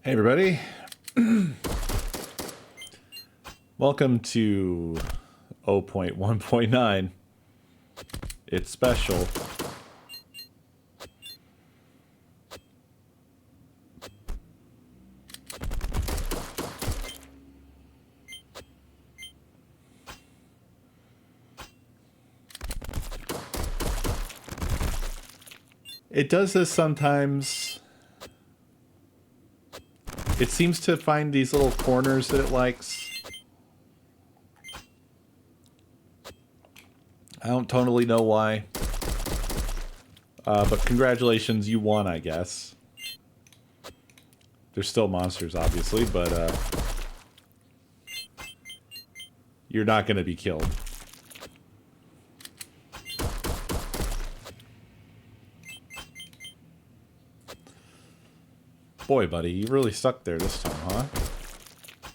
Hey everybody, welcome to 0.1.9. It's special. It does this sometimes. It seems to find these little corners that it likes. I don't totally know why. But congratulations, you won, I guess. There's still monsters, obviously, but you're not going to be killed. Boy, buddy, you really stuck there this time, huh?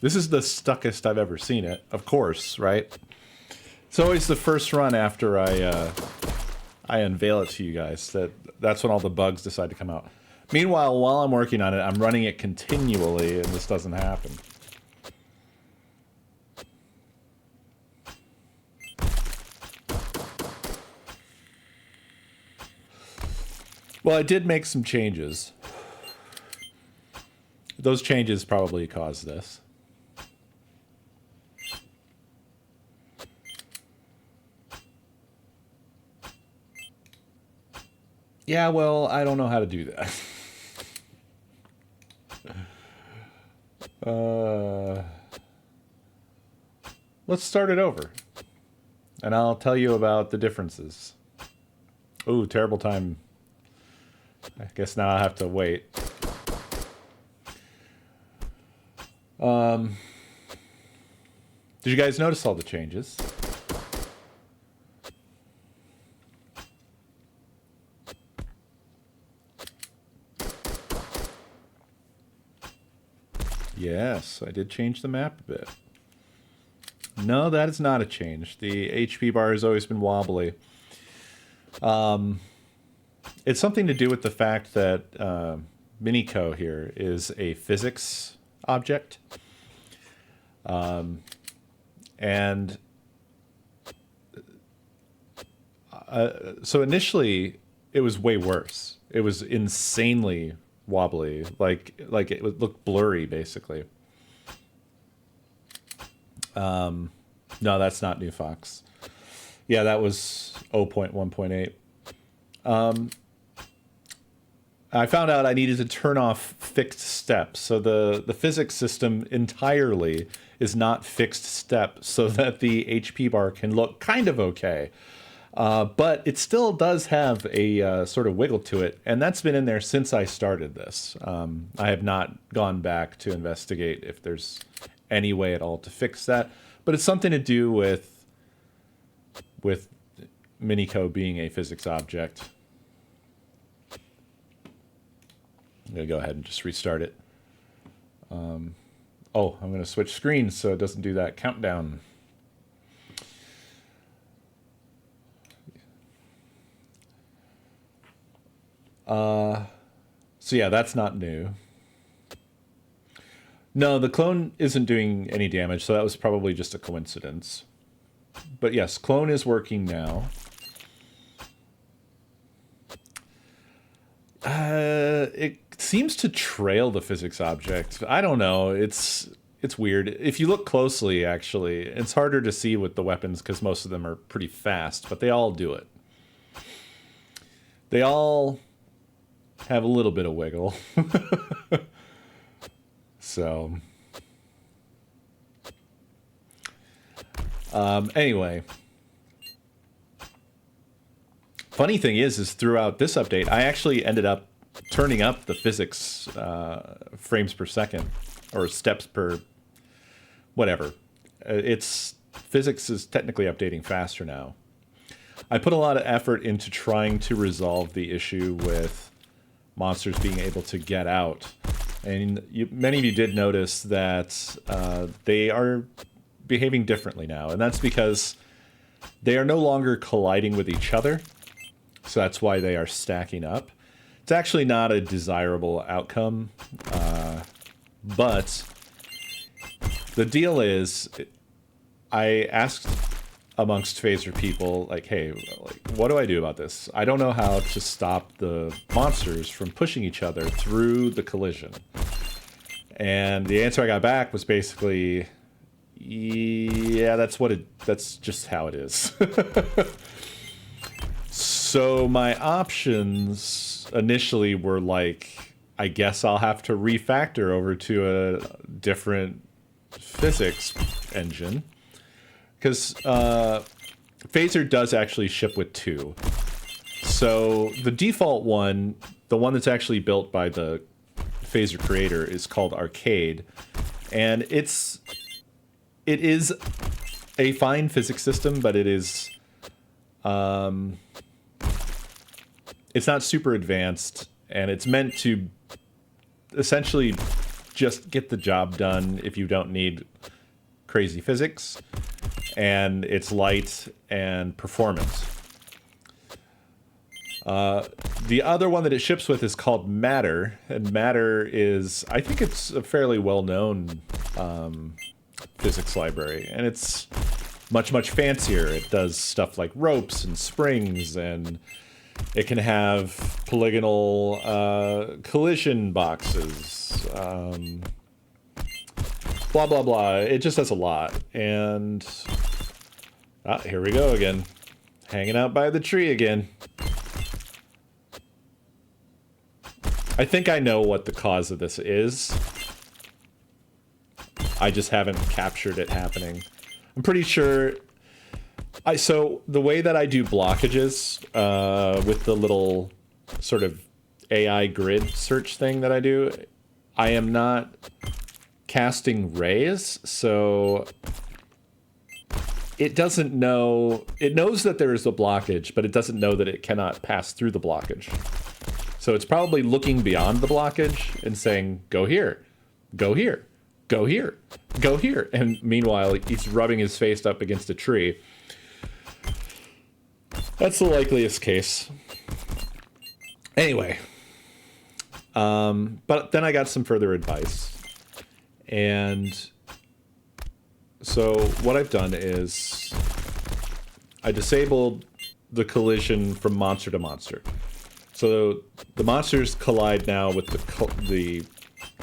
This is the stuckest I've ever seen it, of course, right? It's always the first run after I unveil it to you guys. That's when all the bugs decide to come out. Meanwhile, while I'm working on it, I'm running it continually, and this doesn't happen. Well, I did make some changes. Those changes probably caused this. Yeah, well, I don't know how to do that. Let's start it over. And I'll tell you about the differences. Ooh, terrible time. I guess now I have to wait. Did you guys notice all the changes? Yes, I did change the map a bit. No, that is not a change. The HP bar has always been wobbly. It's something to do with the fact that Minico here is a physics object. So initially it was way worse. It was insanely wobbly, like it would look blurry basically. No, that's not New Fox. Yeah, that was 0.1.8. I found out I needed to turn off fixed steps. So the physics system entirely is not fixed step so that the HP bar can look kind of okay. But it still does have a sort of wiggle to it. And that's been in there since I started this. I have not gone back to investigate if there's any way at all to fix that. But it's something to do with Minico being a physics object. I'm going to go ahead and just restart it. I'm going to switch screens so it doesn't do that countdown. So yeah, that's not new. No, the clone isn't doing any damage, so that was probably just a coincidence. But yes, clone is working now. It seems to trail the physics object. I don't know. It's weird. If you look closely, actually, it's harder to see with the weapons because most of them are pretty fast, but they all do it. They all have a little bit of wiggle. So, anyway. Funny thing is throughout this update, I actually ended up turning up the physics frames per second, or steps per whatever. Physics is technically updating faster now. I put a lot of effort into trying to resolve the issue with monsters being able to get out. And many of you did notice that they are behaving differently now. And that's because they are no longer colliding with each other. So that's why they are stacking up. It's actually not a desirable outcome. But the deal is, I asked amongst phaser people, like, hey, like, what do I do about this? I don't know how to stop the monsters from pushing each other through the collision. And the answer I got back was basically, yeah, that's just how it is. So my options initially were like, I guess I'll have to refactor over to a different physics engine. Because Phaser does actually ship with 2. So the default one, the one that's actually built by the Phaser creator, is called Arcade. And it is a fine physics system, but it is... it's not super advanced, and it's meant to essentially just get the job done if you don't need crazy physics. And it's light and performant. The other one that it ships with is called Matter, and Matter is, I think it's a fairly well-known physics library, and it's much, much fancier. It does stuff like ropes and springs, and it can have polygonal collision boxes, blah, blah, blah. It just does a lot. And here we go again. Hanging out by the tree again. I think I know what the cause of this is. I just haven't captured it happening. I'm pretty sure... So the way that I do blockages with the little sort of AI grid search thing that I do, I am not casting rays, so it doesn't know... It knows that there is a blockage, but it doesn't know that it cannot pass through the blockage. So it's probably looking beyond the blockage and saying, go here, go here, go here, go here. And meanwhile, he's rubbing his face up against a tree. That's the likeliest case. Anyway. But then I got some further advice. And so what I've done is I disabled the collision from monster to monster. So the monsters collide now with the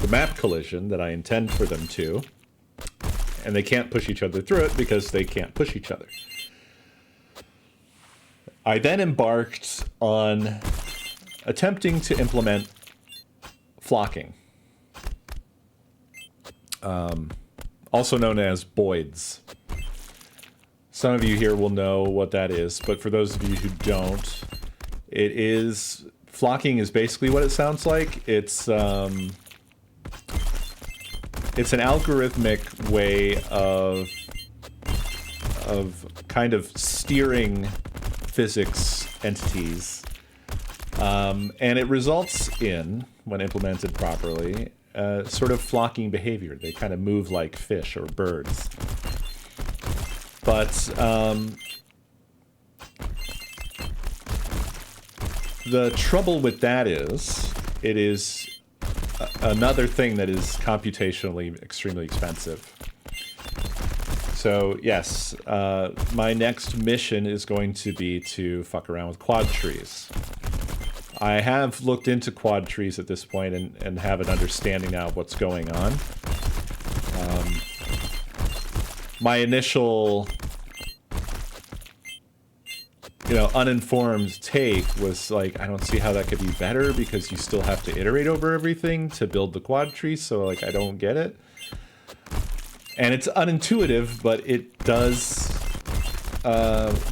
map collision that I intend for them to. And they can't push each other through it because they can't push each other. I then embarked on attempting to implement flocking. Also known as Boids. Some of you here will know what that is, but for those of you who don't, flocking is basically what it sounds like. It's an algorithmic way of kind of steering physics entities, and it results in, when implemented properly, sort of flocking behavior. They kind of move like fish or birds. But the trouble with that is, it is another thing that is computationally extremely expensive. So yes, my next mission is going to be to fuck around with quad trees. I have looked into quad trees at this point and have an understanding now of what's going on. My initial, uninformed take was like, I don't see how that could be better because you still have to iterate over everything to build the quad tree, so like I don't get it. And it's unintuitive, but it does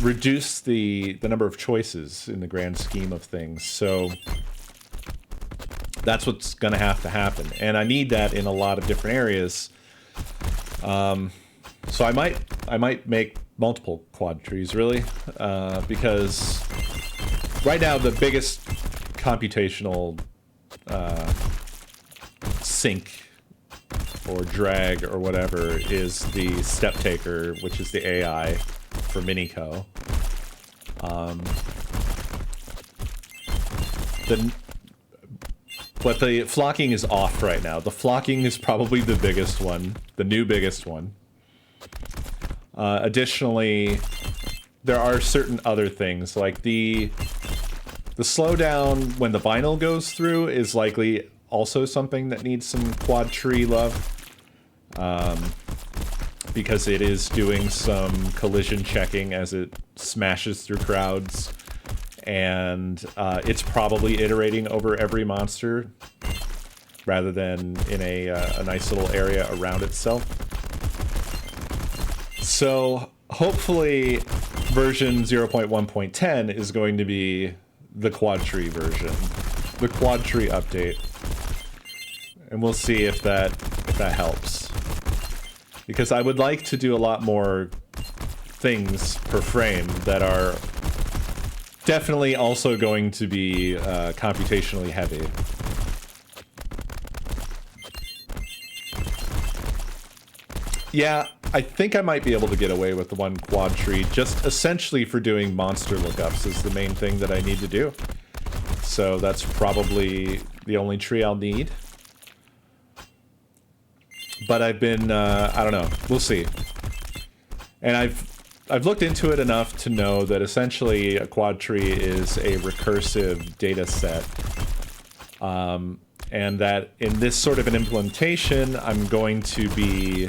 reduce the number of choices in the grand scheme of things. So that's what's going to have to happen. And I need that in a lot of different areas. So I might make multiple quad trees, really, because right now the biggest computational sink or drag or whatever is the step taker, which is the AI for Minico. But the flocking is off right now. The flocking is probably the biggest one, the new biggest one. Additionally, there are certain other things, like the slowdown when the vinyl goes through is likely also something that needs some quad tree love. Because it is doing some collision checking as it smashes through crowds. And it's probably iterating over every monster rather than in a nice little area around itself. So hopefully version 0.1.10 is going to be the quad tree version, the quad tree update, and we'll see if that helps. Because I would like to do a lot more things per frame that are definitely also going to be computationally heavy. Yeah, I think I might be able to get away with the one quad tree, just essentially for doing monster lookups is the main thing that I need to do. So that's probably the only tree I'll need. But I've been, I don't know, we'll see. And I've looked into it enough to know that essentially a quad tree is a recursive data set. And that in this sort of an implementation, I'm going to be...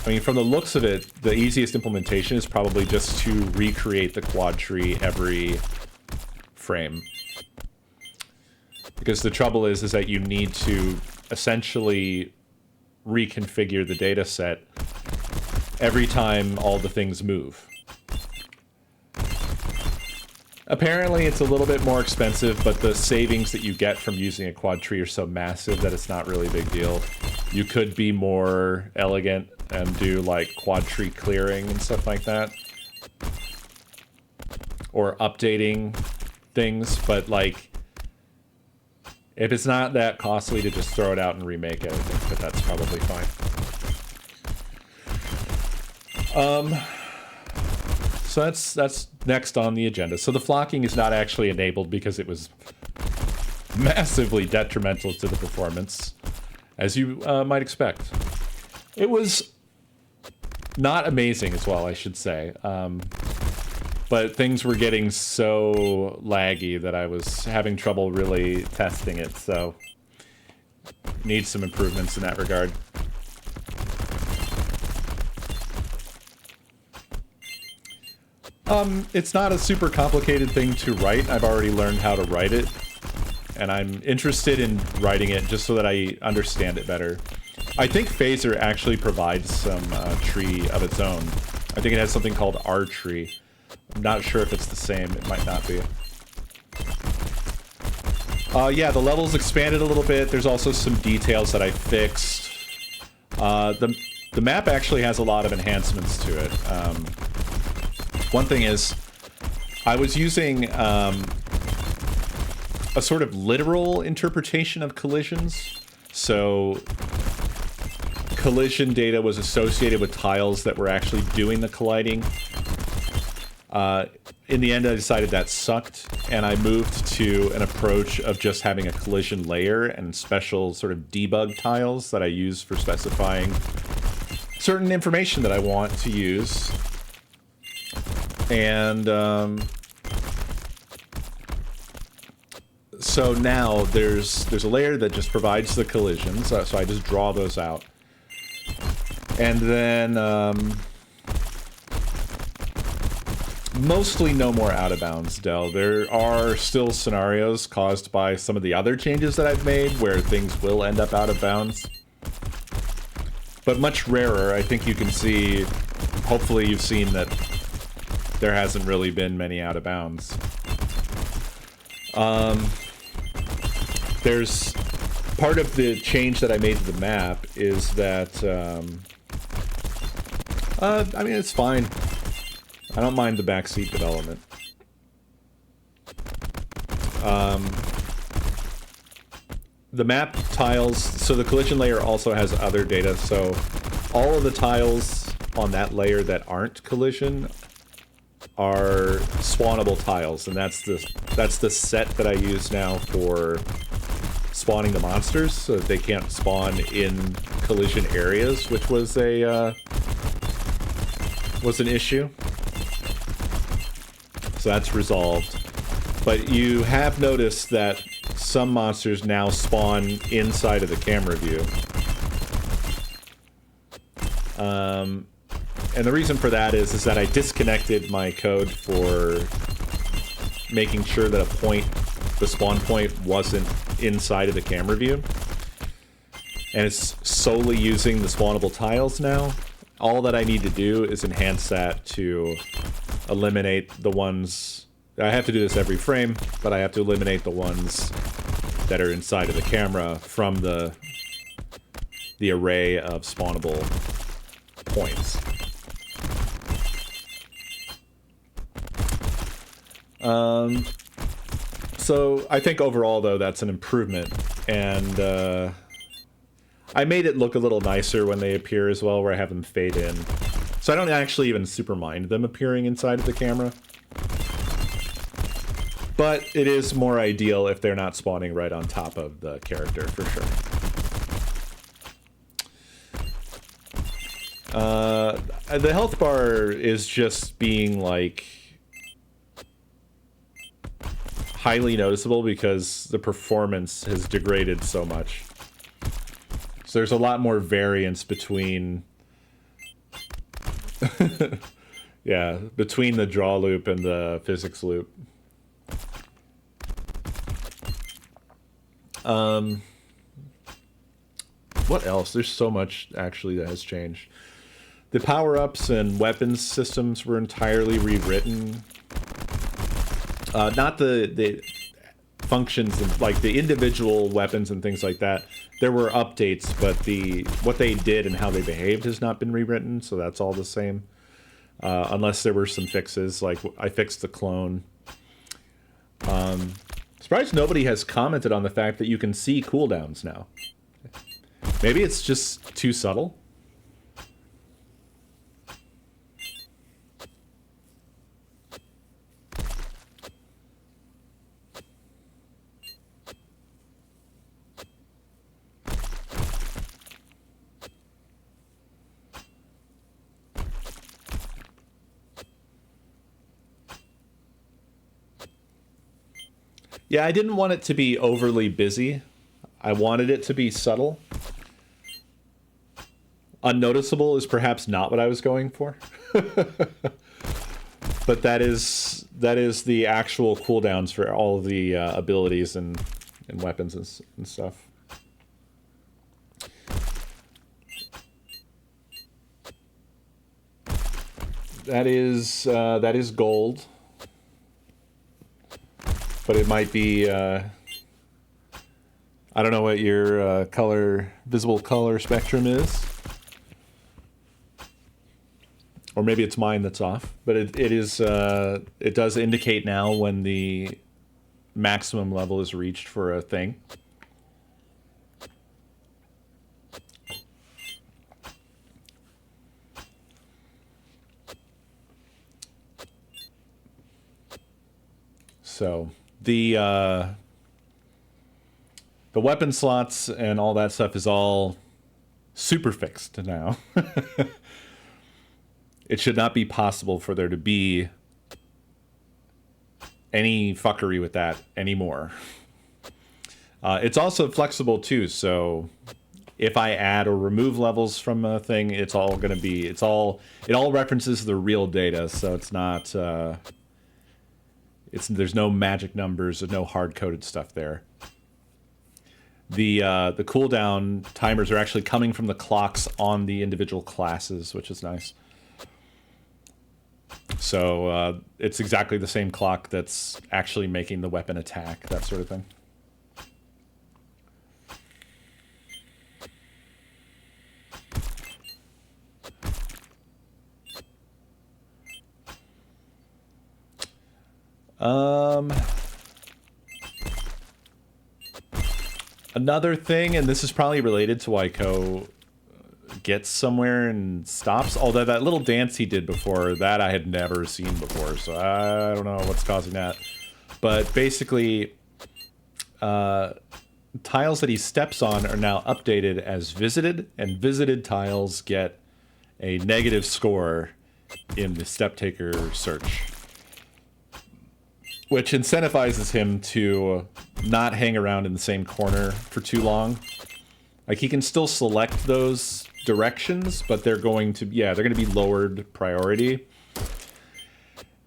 I mean, from the looks of it, the easiest implementation is probably just to recreate the quad tree every frame. Because the trouble is that you need to essentially reconfigure the data set every time all the things move. Apparently it's a little bit more expensive, but the savings that you get from using a quad tree are so massive that it's not really a big deal. You could be more elegant and do like quad tree clearing and stuff like that. Or updating things, but like if it's not that costly to just throw it out and remake it, I think that that's probably fine. So that's next on the agenda. So the flocking is not actually enabled because it was massively detrimental to the performance, as you might expect. It was not amazing as well, I should say. But things were getting so laggy that I was having trouble really testing it, so need some improvements in that regard. It's not a super complicated thing to write. I've already learned how to write it, and I'm interested in writing it just so that I understand it better. I think Phaser actually provides some tree of its own. I think it has something called R-tree. I'm not sure if it's the same. It might not be. Yeah, the level's expanded a little bit. There's also some details that I fixed. The map actually has a lot of enhancements to it. One thing is, I was using a sort of literal interpretation of collisions. So collision data was associated with tiles that were actually doing the colliding. In the end, I decided that sucked, and I moved to an approach of just having a collision layer and special sort of debug tiles that I use for specifying certain information that I want to use. And so now there's a layer that just provides the collisions, so I just draw those out. And then mostly no more out of bounds, Del. There are still scenarios caused by some of the other changes that I've made where things will end up out of bounds. But much rarer. I think you can see, hopefully you've seen that there hasn't really been many out of bounds. There's part of the change that I made to the map is that, I mean, it's fine. I don't mind the backseat development. The map tiles, so the collision layer also has other data, so all of the tiles on that layer that aren't collision are spawnable tiles, and that's the set that I use now for spawning the monsters, so that they can't spawn in collision areas, which was an issue. So that's resolved. But you have noticed that some monsters now spawn inside of the camera view. And the reason for that is that I disconnected my code for making sure that the spawn point wasn't inside of the camera view. And it's solely using the spawnable tiles now. All that I need to do is enhance that to eliminate the ones... I have to do this every frame, but I have to eliminate the ones that are inside of the camera from the array of spawnable points. So I think overall, though, that's an improvement, and I made it look a little nicer when they appear as well, where I have them fade in. So I don't actually even super mind them appearing inside of the camera. But it is more ideal if they're not spawning right on top of the character, for sure. The health bar is just being, like, highly noticeable because the performance has degraded so much. So there's a lot more variance between... yeah, between the draw loop and the physics loop. What else? There's so much, actually, that has changed. The power-ups and weapons systems were entirely rewritten. Not the functions, like the individual weapons and things like that. There were updates, but what they did and how they behaved has not been rewritten, so that's all the same. Unless there were some fixes, like I fixed the clone. Surprised nobody has commented on the fact that you can see cooldowns now. Maybe it's just too subtle. Yeah, I didn't want it to be overly busy. I wanted it to be subtle. Unnoticeable is perhaps not what I was going for. But that is the actual cooldowns for all of the abilities and weapons and stuff. That is gold. But it might be, I don't know what your visible color spectrum is. Or maybe it's mine that's off. But it does indicate now when the maximum level is reached for a thing. So... The weapon slots and all that stuff is all super fixed now. It should not be possible for there to be any fuckery with that anymore. It's also flexible too, so if I add or remove levels from a thing, it's all going to be... it all references the real data, so it's not... there's no magic numbers, there's no hard-coded stuff there. The cooldown timers are actually coming from the clocks on the individual classes, which is nice. So it's exactly the same clock that's actually making the weapon attack, that sort of thing. Another thing, and this is probably related to why gets somewhere and stops. Although that little dance he did before, that I had never seen before, so I don't know what's causing that. But basically, tiles that he steps on are now updated as visited, and visited tiles get a negative score in the step taker search, which incentivizes him to not hang around in the same corner for too long. Like, he can still select those directions, but they're going to, yeah, they're going to be lowered priority.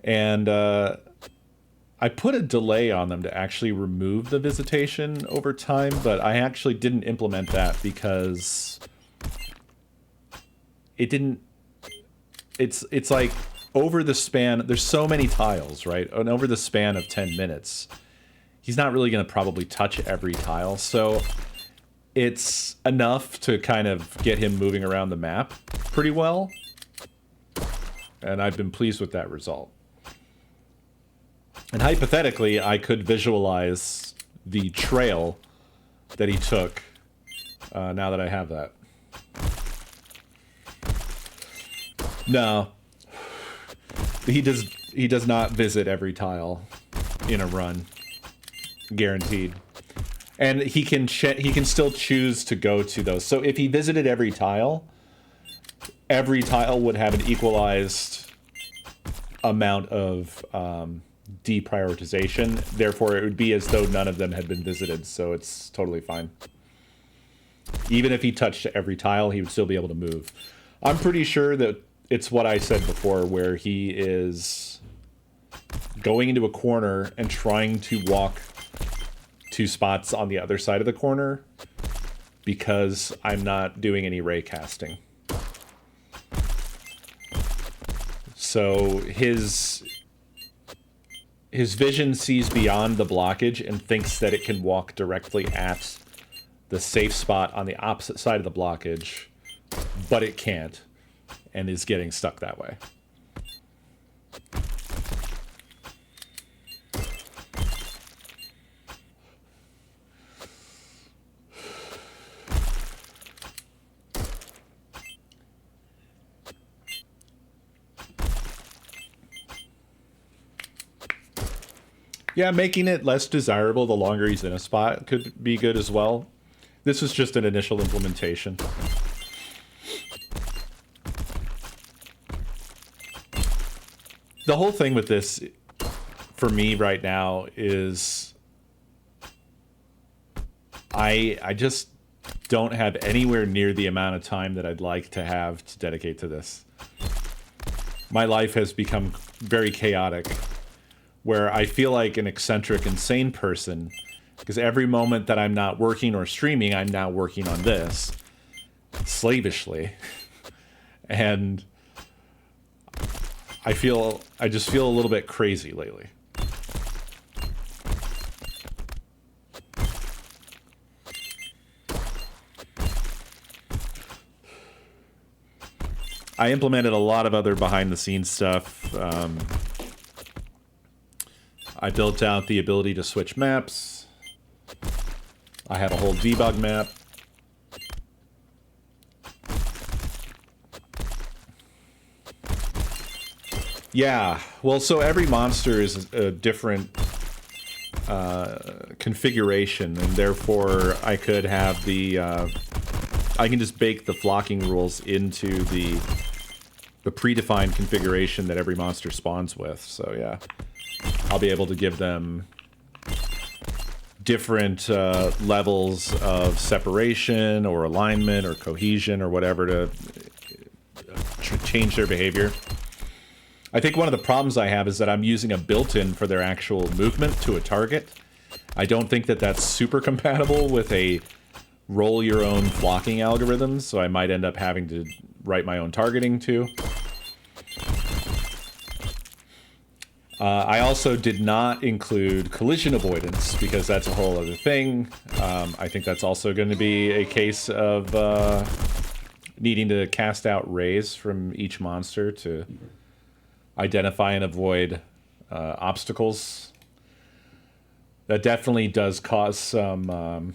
And I put a delay on them to actually remove the visitation over time, but I actually didn't implement that because it didn't, it's like over the span, there's so many tiles, right? And over the span of 10 minutes, he's not really going to probably touch every tile. So it's enough to kind of get him moving around the map pretty well. And I've been pleased with that result. And hypothetically, I could visualize the trail that he took now that I have that. No. He does not visit every tile in a run. Guaranteed. And he can still choose to go to those. So if he visited every tile would have an equalized amount of deprioritization. Therefore, it would be as though none of them had been visited. So it's totally fine. Even if he touched every tile, he would still be able to move. I'm pretty sure that it's what I said before, where he is going into a corner and trying to walk 2 spots on the other side of the corner because I'm not doing any ray casting. So his vision sees beyond the blockage and thinks that it can walk directly at the safe spot on the opposite side of the blockage, but it can't, and is getting stuck that way. Yeah, making it less desirable the longer he's in a spot could be good as well. This was just an initial implementation. The whole thing with this, for me right now, is I just don't have anywhere near the amount of time that I'd like to have to dedicate to this. My life has become very chaotic, where I feel like an eccentric, insane person, because every moment that I'm not working or streaming, I'm now working on this, slavishly. And I just feel a little bit crazy lately. I implemented a lot of other behind-the-scenes stuff. I built out the ability to switch maps. I have a whole debug map. Yeah, well, so every monster is a different configuration, and therefore I could have the... I can just bake the flocking rules into the predefined configuration that every monster spawns with, so yeah. I'll be able to give them different levels of separation or alignment or cohesion or whatever to change their behavior. I think one of the problems I have is that I'm using a built-in for their actual movement to a target. I don't think that that's super compatible with a roll-your-own flocking algorithm, so I might end up having to write my own targeting too. I also did not include collision avoidance, because that's a whole other thing. I think that's also going to be a case of needing to cast out rays from each monster to identify and avoid obstacles. That definitely does cause some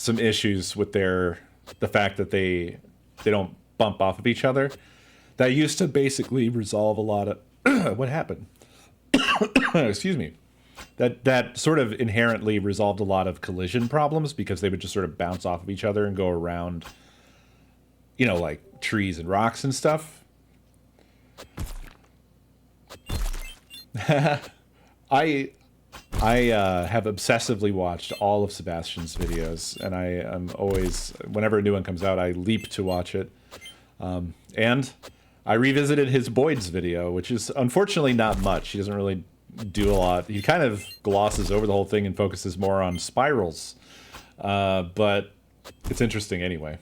issues with their the fact that they don't bump off of each other. That used to basically resolve a lot of what happened. Excuse me. That sort of inherently resolved a lot of collision problems because they would just sort of bounce off of each other and go around, you know, like trees and rocks and stuff. I have obsessively watched all of Sebastian's videos, and I am always, whenever a new one comes out, I leap to watch it. And I revisited his Boyd's video, which is unfortunately not much. He doesn't really do a lot. He kind of glosses over the whole thing and focuses more on spirals. But it's interesting anyway.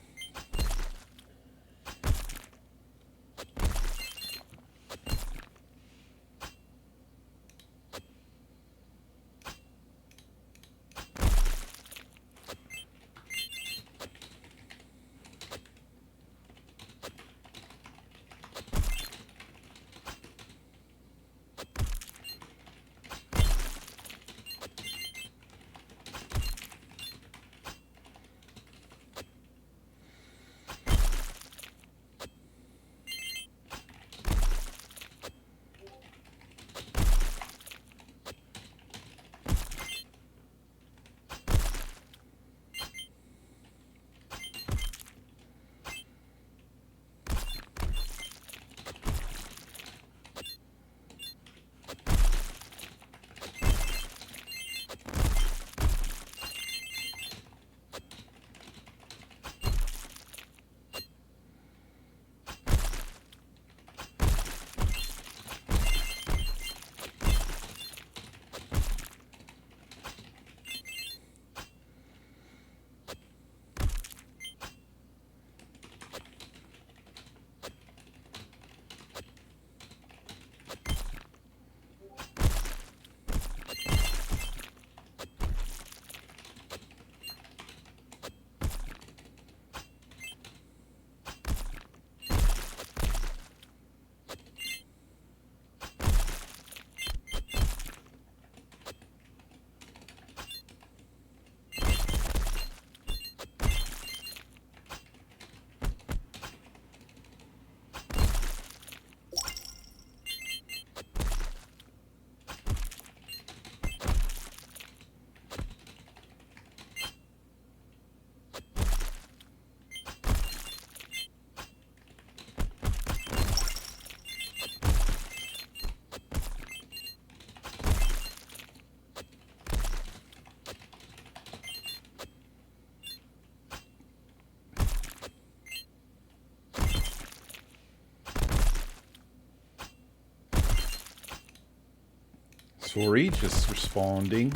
Sorry, just responding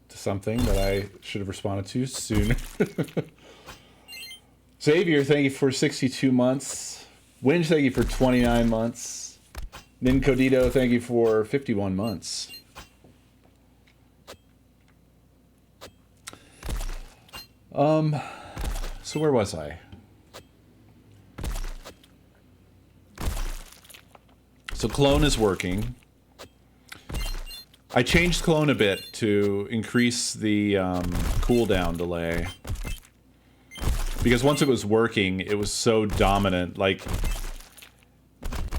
to something that I should have responded to sooner. Xavier, thank you for 62 months. Winch, thank you for 29 months. Nincodito, thank you for 51 months. So where was I? So clone is working. I changed clone a bit to increase the cooldown delay. Because once it was working, it was so dominant. Like,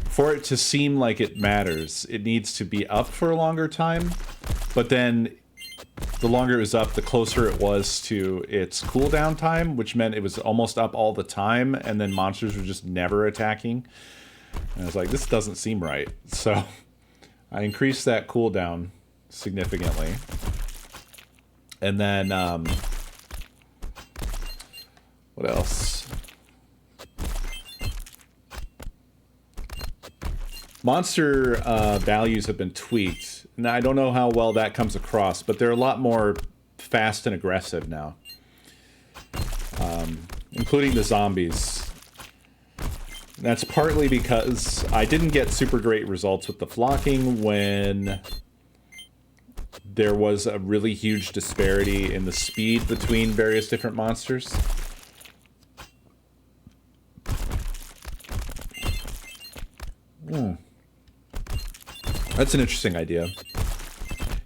for it to seem like it matters, it needs to be up for a longer time. But then, the longer it was up, the closer it was to its cooldown time, which meant it was almost up all the time, and then monsters were just never attacking. And I was like, this doesn't seem right. So, I increased that cooldown significantly. And then, what else? Monster values have been tweaked. Now, I don't know how well that comes across, but they're a lot more fast and aggressive now. Including the zombies. That's partly because I didn't get super great results with the flocking when there was a really huge disparity in the speed between various different monsters. That's an interesting idea.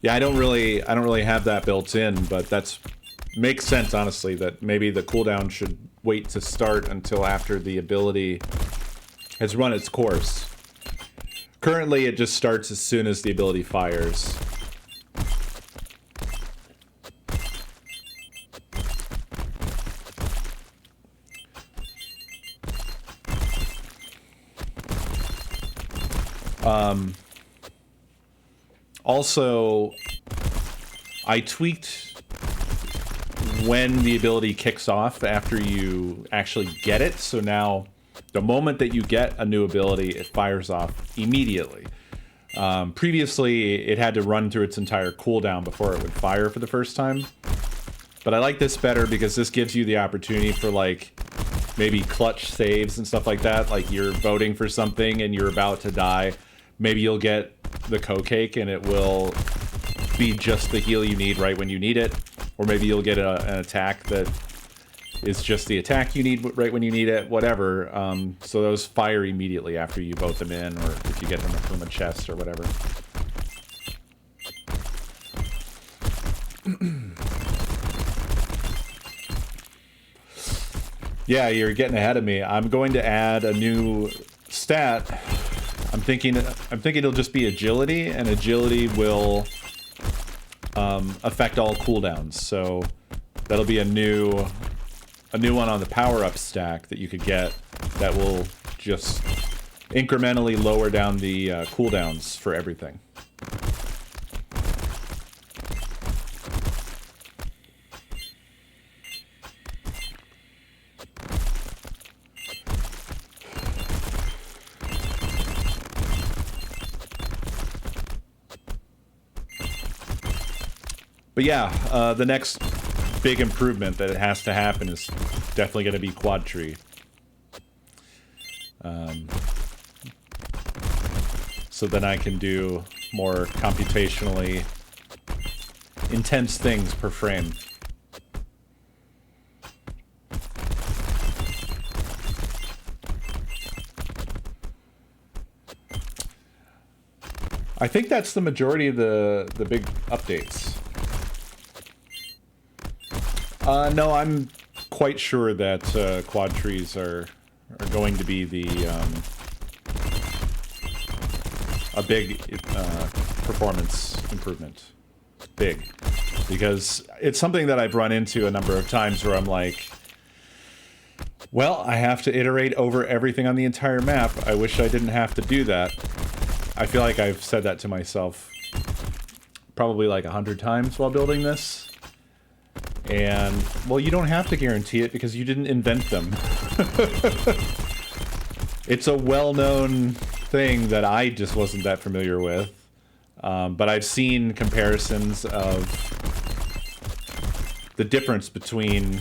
Yeah, I don't really have that built in, but that's makes sense, honestly, that maybe the cooldown should wait to start until after the ability has run its course. Currently, it just starts as soon as the ability fires. Also, I tweaked when the ability kicks off after you actually get it. So now, the moment that you get a new ability, it fires off immediately. Previously, it had to run through its entire cooldown before it would fire for the first time. But I like this better because this gives you the opportunity for, like, maybe clutch saves and stuff like that. Like, you're voting for something and you're about to die. Maybe you'll get the co-cake and it will be just the heal you need right when you need it. Or maybe you'll get an attack that is just the attack you need right when you need it, whatever. So those fire immediately after you vote them in, or if you get them from a chest or whatever. Yeah, you're getting ahead of me. I'm going to add a new stat. I'm thinking it'll just be agility, and agility will affect all cooldowns. So that'll be a new one on the power-up stack that you could get that will just incrementally lower down the cooldowns for everything. But yeah, the next big improvement that it has to happen is definitely going to be quad tree. So then I can do more computationally intense things per frame. I think that's the majority of the big updates. No, I'm quite sure that quad trees are going to be a big performance improvement. Big. Because it's something that I've run into a number of times where I'm like, well, I have to iterate over everything on the entire map. I wish I didn't have to do that. I feel like I've said that to myself probably like 100 times while building this. And, well, you don't have to guarantee it because you didn't invent them. It's a well-known thing that I just wasn't that familiar with. But I've seen comparisons of the difference between,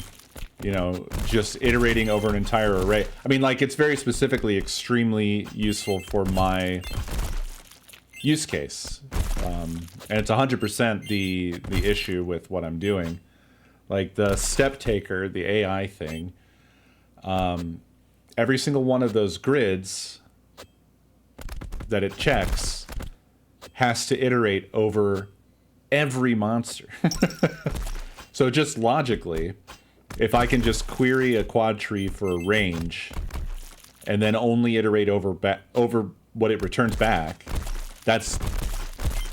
you know, just iterating over an entire array. I mean, like, it's very specifically extremely useful for my use case. And it's 100% the issue with what I'm doing. Like the step taker, the AI thing, every single one of those grids that it checks has to iterate over every monster. So just logically, if I can just query a quad tree for a range and then only iterate over what it returns back, that's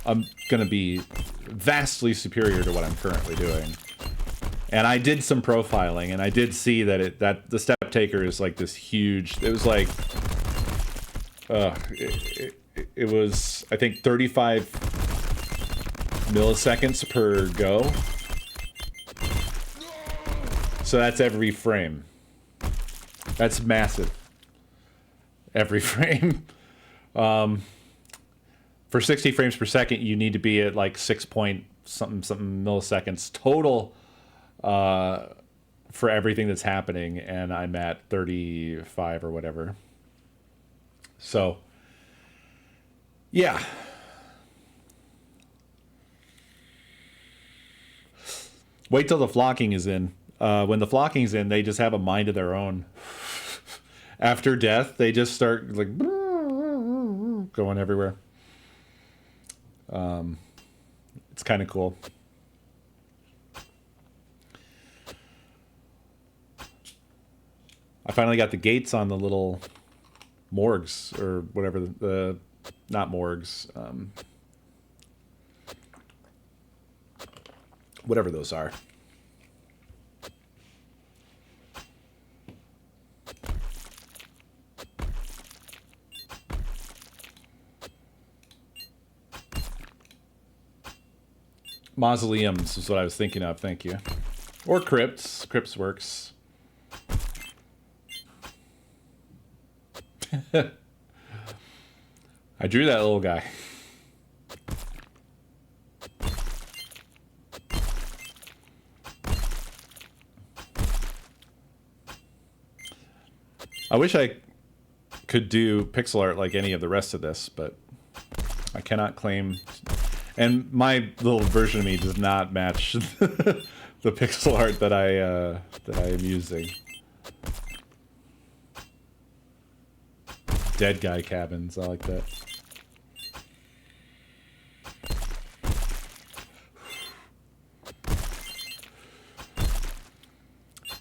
going to be vastly superior to what I'm currently doing. And I did some profiling, and I did see that the step taker is like this huge. It was like, it was, I think, 35 milliseconds per go. So that's every frame. That's massive. Every frame. For 60 frames per second, you need to be at like 6 point something milliseconds total. For everything that's happening, and I'm at 35 or whatever. So, yeah. Wait till the flocking is in. When the flocking's in, they just have a mind of their own. After death, they just start like going everywhere. It's kind of cool. I finally got the gates on the little morgues or whatever the not morgues, whatever those are. Mausoleums is what I was thinking of. Thank you. Or crypts. Crypts works. I drew that little guy. I wish I could do pixel art like any of the rest of this, but I cannot claim. And my little version of me does not match the pixel art that I am using. Dead guy cabins, I like that.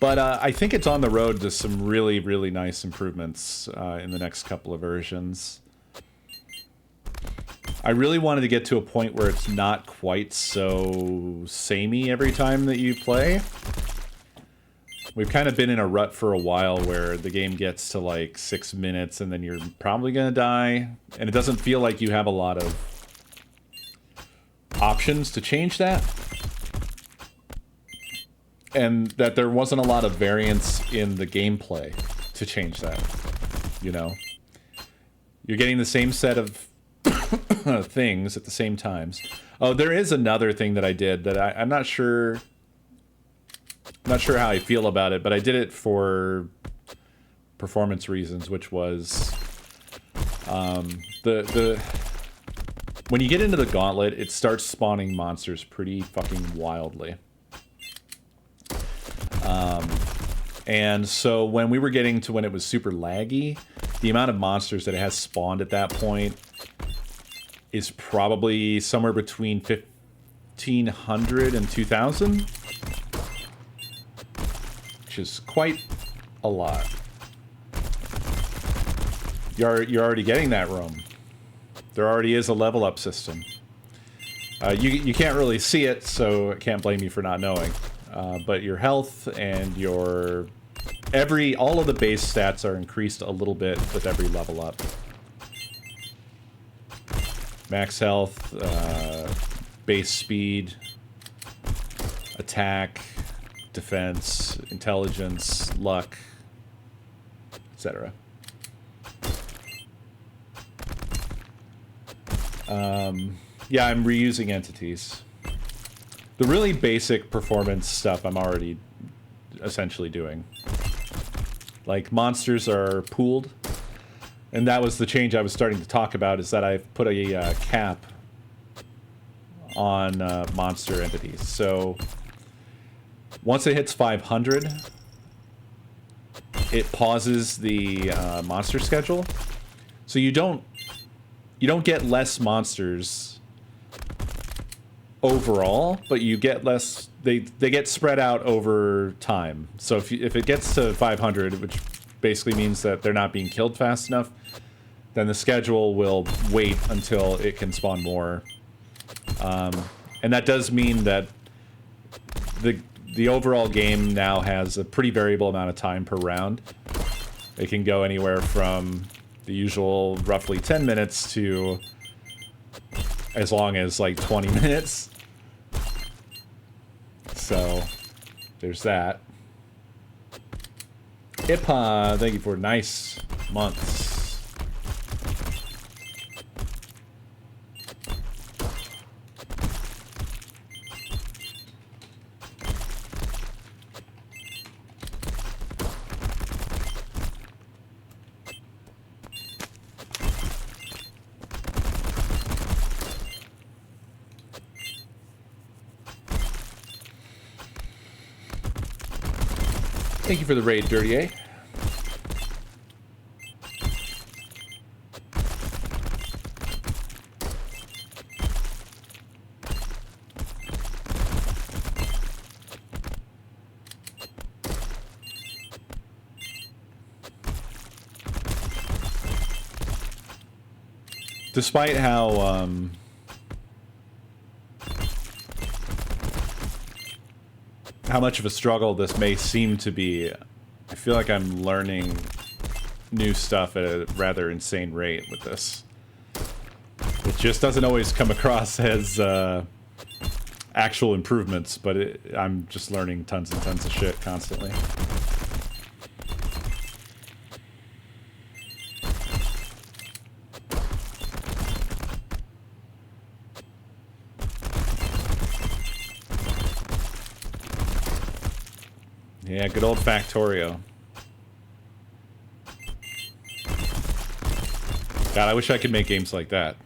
But I think it's on the road to some really, really nice improvements in the next couple of versions. I really wanted to get to a point where it's not quite so samey every time that you play. We've kind of been in a rut for a while where the game gets to like 6 minutes and then you're probably gonna die. And it doesn't feel like you have a lot of options to change that. And that there wasn't a lot of variance in the gameplay to change that, you know? You're getting the same set of things at the same times. Oh, there is another thing that I did that I'm not sure how I feel about it, but I did it for performance reasons, which was when you get into the gauntlet, it starts spawning monsters pretty fucking wildly. And so when we were getting to when it was super laggy, the amount of monsters that it has spawned at that point is probably somewhere between 1,500 and 2,000, which is quite a lot. You're already getting that room. There already is a level up system. You can't really see it, so I can't blame you for not knowing. But your health and your all of the base stats are increased a little bit with every level up. Max health, base speed, attack, defense, intelligence, luck, etc. Yeah, I'm reusing entities. The really basic performance stuff I'm already essentially doing. Like, monsters are pooled. And that was the change I was starting to talk about, is that I've put a cap on monster entities. So once it hits 500, it pauses the monster schedule. So you don't get less monsters overall, but you get less. They get spread out over time. So if it gets to 500, which basically means that they're not being killed fast enough, then the schedule will wait until it can spawn more. And that does mean that the overall game now has a pretty variable amount of time per round. It can go anywhere from the usual roughly 10 minutes to as long as like 20 minutes. So there's that. Ipa, thank you for nice months. Thank you for the raid, Dirty A. despite how much of a struggle this may seem to be, I feel like I'm learning new stuff at a rather insane rate with this. It just doesn't always come across as actual improvements, but I'm just learning tons and tons of shit constantly. Yeah, good old Factorio. God, I wish I could make games like that.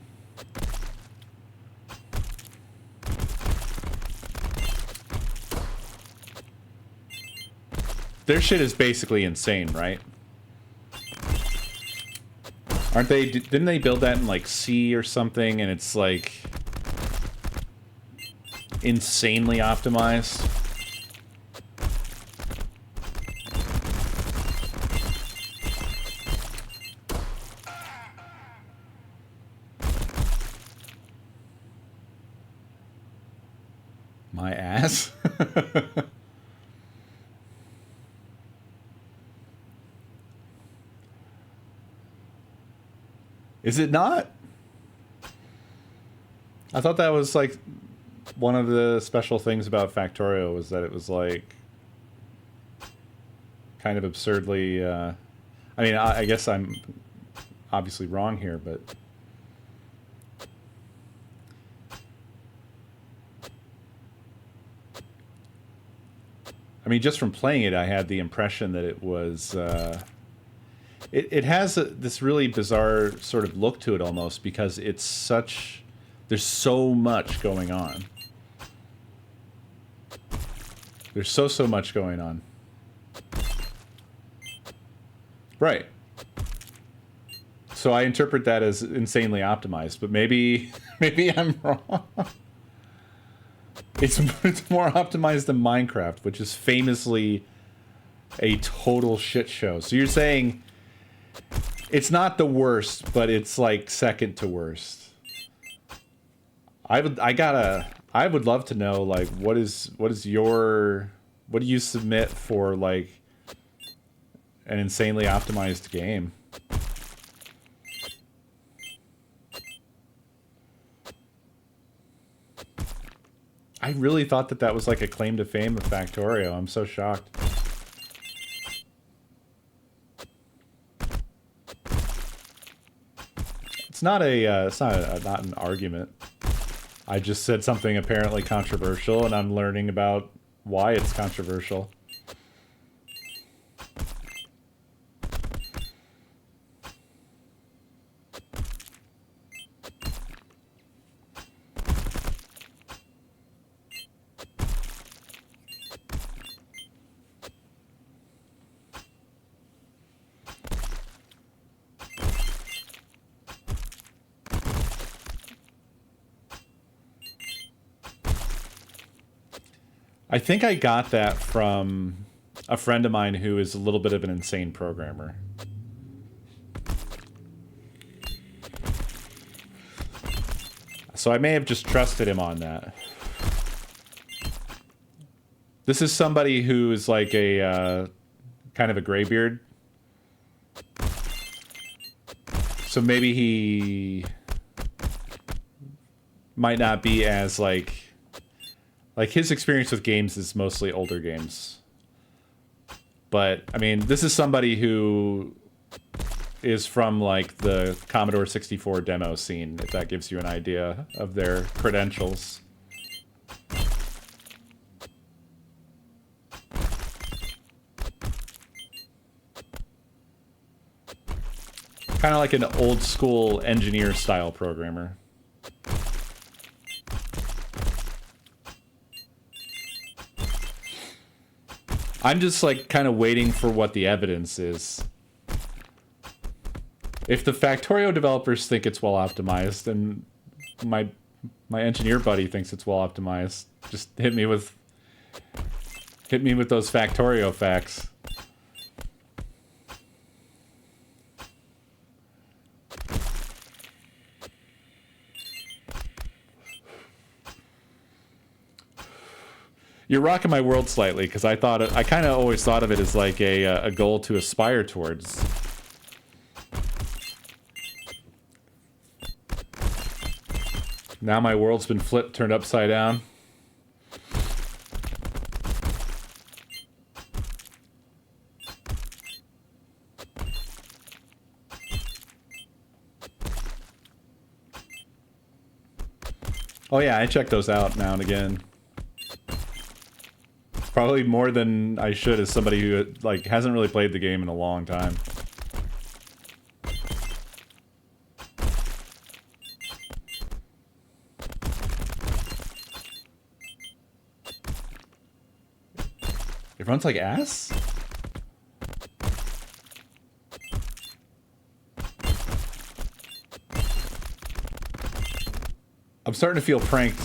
Their shit is basically insane, right? Aren't they? Didn't they build that in like C or something, and it's like insanely optimized? My ass? Is it not? I thought that was like one of the special things about Factorio was that it was like kind of absurdly I mean, I guess I'm obviously wrong here, but I mean, just from playing it, I had the impression that it was it has this really bizarre sort of look to it almost, because it's such... There's so much going on. There's so much going on. Right. So I interpret that as insanely optimized, but maybe I'm wrong. It's more optimized than Minecraft, which is famously a total shit show. So you're saying it's not the worst, but it's like second to worst. I would love to know, like, what do you submit for like an insanely optimized game? I really thought that was like a claim to fame of Factorio. I'm so shocked. It's not an argument. I just said something apparently controversial, and I'm learning about why it's controversial. I think I got that from a friend of mine who is a little bit of an insane programmer. So I may have just trusted him on that. This is somebody who is like a kind of a graybeard. So maybe he might not be as like his experience with games is mostly older games. But I mean, this is somebody who is from like the Commodore 64 demo scene, if that gives you an idea of their credentials. Kind of like an old school engineer style programmer. I'm just like kind of waiting for what the evidence is. If the Factorio developers think it's well optimized, and my engineer buddy thinks it's well optimized, just hit me with those Factorio facts. You're rocking my world slightly, because I kind of always thought of it as like a goal to aspire towards. Now my world's been flipped, turned upside down. Oh yeah, I check those out now and again. Probably more than I should as somebody who like hasn't really played the game in a long time. It runs like ass? I'm starting to feel pranked.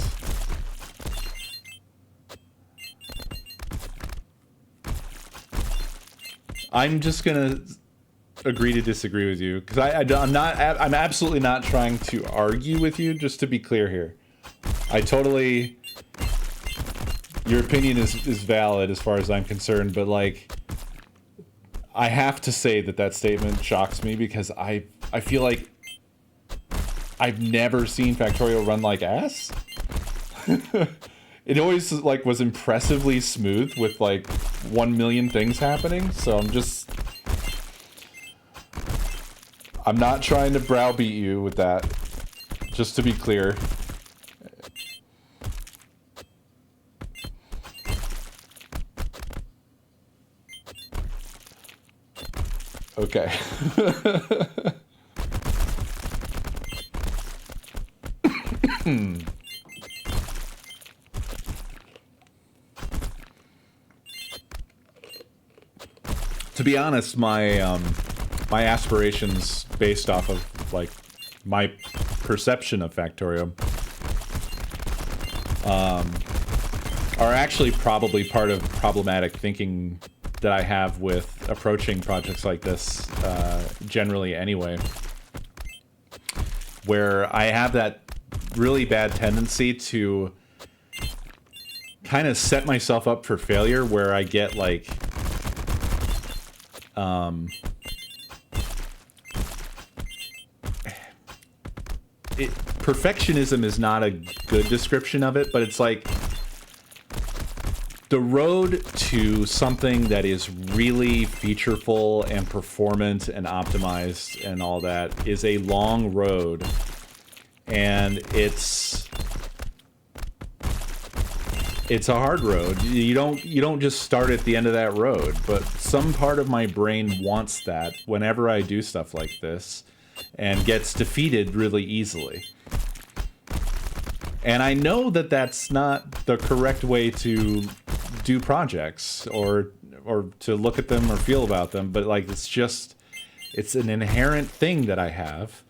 I'm just gonna agree to disagree with you, because I'm absolutely not trying to argue with you, just to be clear here. Your opinion is valid as far as I'm concerned, but like, I have to say that statement shocks me, because I feel like I've never seen Factorio run like ass. It always like was impressively smooth with like 1 million things happening. So I'm not trying to browbeat you with that. Just to be clear. Okay. To be honest, my aspirations based off of like my perception of Factorio are actually probably part of problematic thinking that I have with approaching projects like this generally anyway, where I have that really bad tendency to kind of set myself up for failure, where I get like perfectionism is not a good description of it, but it's like the road to something that is really featureful and performant and optimized and all that is a long road, and it's a hard road. You don't just start at the end of that road, but some part of my brain wants that whenever I do stuff like this, and gets defeated really easily. And I know that that's not the correct way to do projects or to look at them or feel about them, but like it's an inherent thing that I have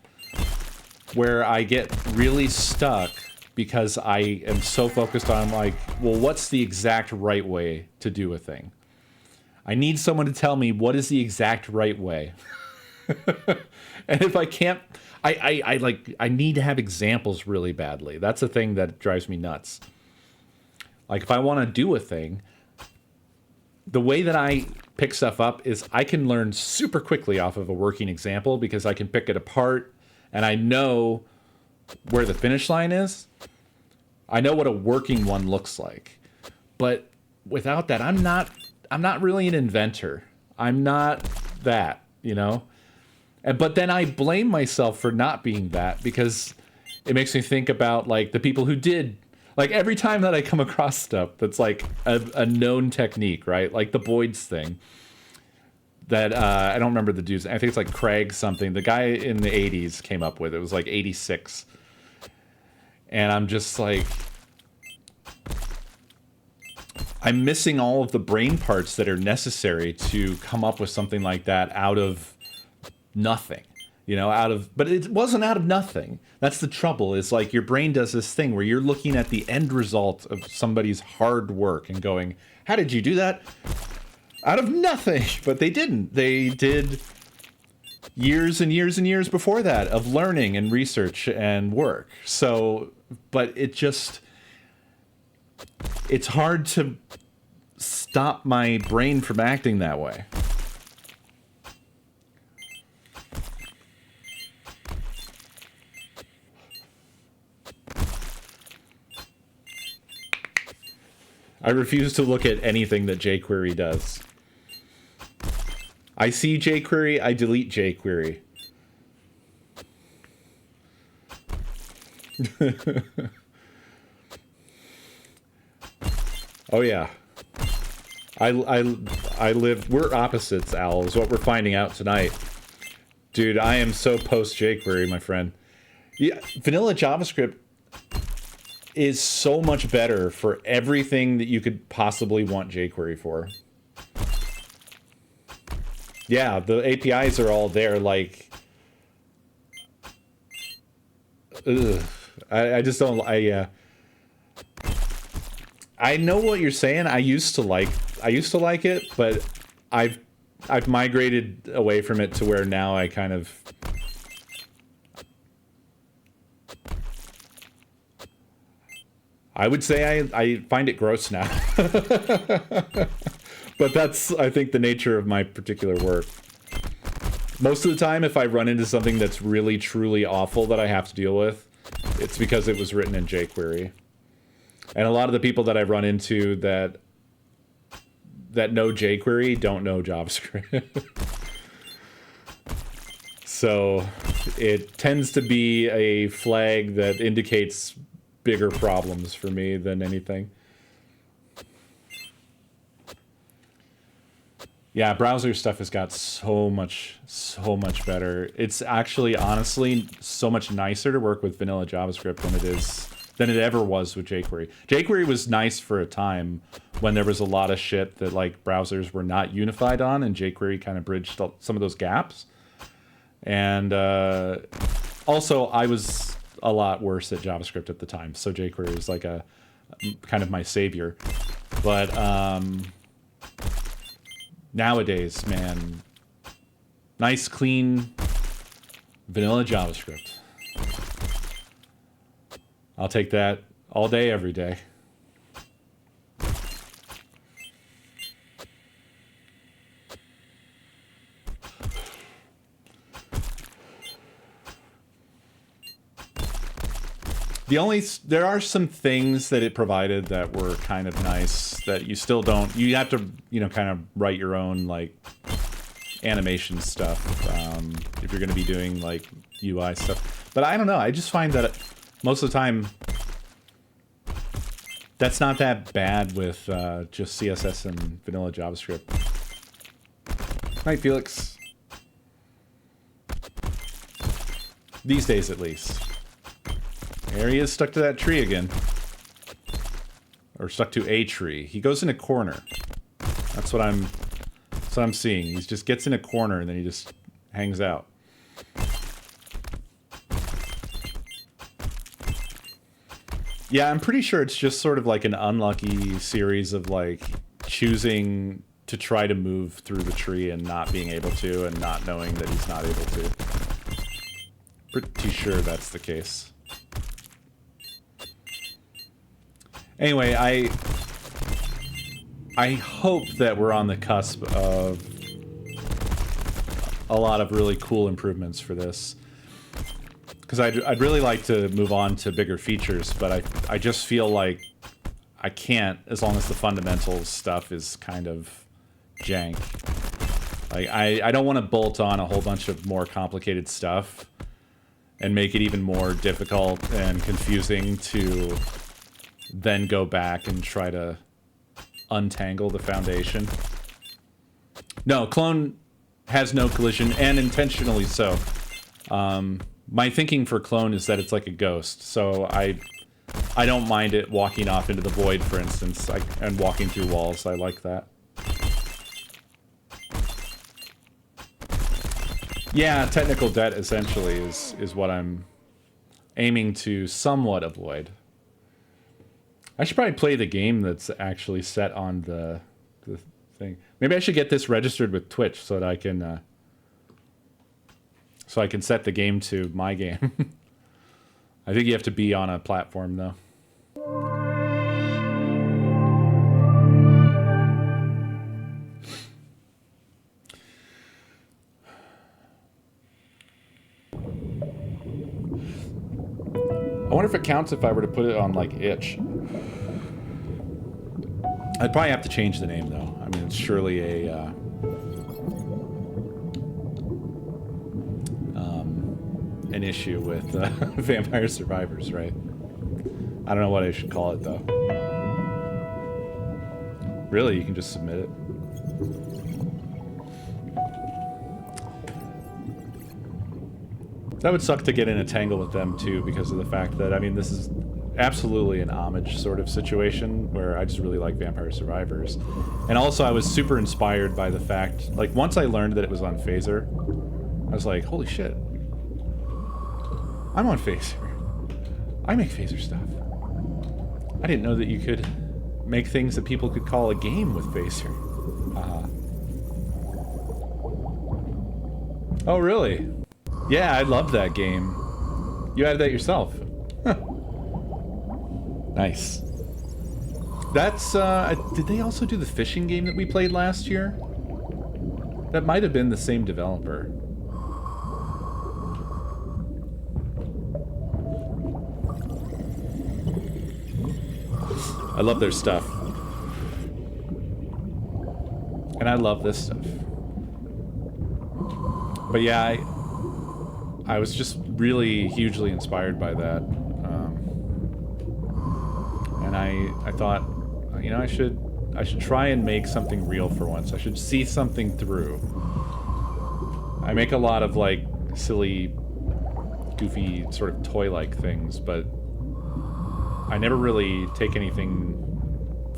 where I get really stuck because I am so focused on like, well, what's the exact right way to do a thing? I need someone to tell me what is the exact right way. And if I can't, I need to have examples really badly. That's the thing that drives me nuts. Like if I want to do a thing, the way that I pick stuff up is I can learn super quickly off of a working example, because I can pick it apart and I know where the finish line is. I know what a working one looks like. But without that, I'm not really an inventor. I'm not that, you know? But then I blame myself for not being that, because it makes me think about like the people who did. Like every time that I come across stuff that's like a known technique, right? Like the Boyd's thing that I don't remember the dude's. I think it's like Craig something. The guy in the 80s came up with it. It was like 86. And I'm just like, I'm missing all of the brain parts that are necessary to come up with something like that out of nothing, you know, but it wasn't out of nothing. That's the trouble, is like your brain does this thing where you're looking at the end result of somebody's hard work and going, how did you do that? Out of nothing. But they didn't. They did years and years and years before that of learning and research and work. So, but it just, it's hard to stop my brain from acting that way. I refuse to look at anything that jQuery does. I see jQuery, I delete jQuery. Oh yeah. I live, we're opposites, Al, is what we're finding out tonight. Dude, I am so post jQuery, my friend. Yeah, vanilla JavaScript is so much better for everything that you could possibly want jQuery for. Yeah, the APIs are all there, like... Ugh. I just don't... I know what you're saying. I used to like it, but I've migrated away from it to where now I kind of... I would say I find it gross now. But that's, I think, the nature of my particular work. Most of the time, if I run into something that's really, truly awful that I have to deal with, it's because it was written in jQuery. And a lot of the people that I've run into that know jQuery don't know JavaScript. So it tends to be a flag that indicates bigger problems for me than anything. Yeah, browser stuff has got so much better. It's actually, honestly, so much nicer to work with vanilla JavaScript than it ever was with jQuery. jQuery was nice for a time when there was a lot of shit that like browsers were not unified on, and jQuery kind of bridged some of those gaps. And also, I was a lot worse at JavaScript at the time, so jQuery was like a kind of my savior. But nowadays, man, nice, clean, vanilla JavaScript. I'll take that all day, every day. There are some things that it provided that were kind of nice that you still don't, you have to, kind of write your own, like, animation stuff, if you're going to be doing, like, UI stuff. But I don't know, I just find that most of the time, that's not that bad with just CSS and vanilla JavaScript. Night, Felix. These days, at least. There he is, stuck to that tree again. Or stuck to a tree. He goes in a corner. That's what I'm seeing. He just gets in a corner and then he just hangs out. Yeah, I'm pretty sure it's just sort of like an unlucky series of like choosing to try to move through the tree and not being able to, and not knowing that he's not able to. Pretty sure that's the case. Anyway, I hope that we're on the cusp of a lot of really cool improvements for this. Because I'd really like to move on to bigger features, but I just feel like I can't as long as the fundamentals stuff is kind of jank. Like, I don't want to bolt on a whole bunch of more complicated stuff and make it even more difficult and confusing to then go back and try to untangle the foundation. No, clone has no collision, and intentionally so. My thinking for clone is that it's like a ghost, so I don't mind it walking off into the void, for instance, and walking through walls. I like that. Yeah, technical debt essentially is what I'm aiming to somewhat avoid. I should probably play the game that's actually set on the thing. Maybe I should get this registered with Twitch so that I can set the game to my game. I think you have to be on a platform though. if it counts if I were to put it on, like, itch. I'd probably have to change the name, though. I mean, it's surely a... an issue with Vampire Survivors, right? I don't know what I should call it, though. Really, you can just submit it. That would suck to get in a tangle with them, too, because of the fact that, I mean, this is absolutely an homage sort of situation where I just really like Vampire Survivors. And also, I was super inspired by the fact, like, once I learned that it was on Phaser, I was like, holy shit. I'm on Phaser. I make Phaser stuff. I didn't know that you could make things that people could call a game with Phaser. Oh, really? Yeah, I loved that game. You added that yourself. Nice. That's, did they also do the fishing game that we played last year? That might have been the same developer. I love their stuff. And I love this stuff. But yeah, I was just really hugely inspired by that. And I thought, you know, I should try and make something real for once. I should see something through. I make a lot of, like, silly, goofy, sort of toy-like things, but I never really take anything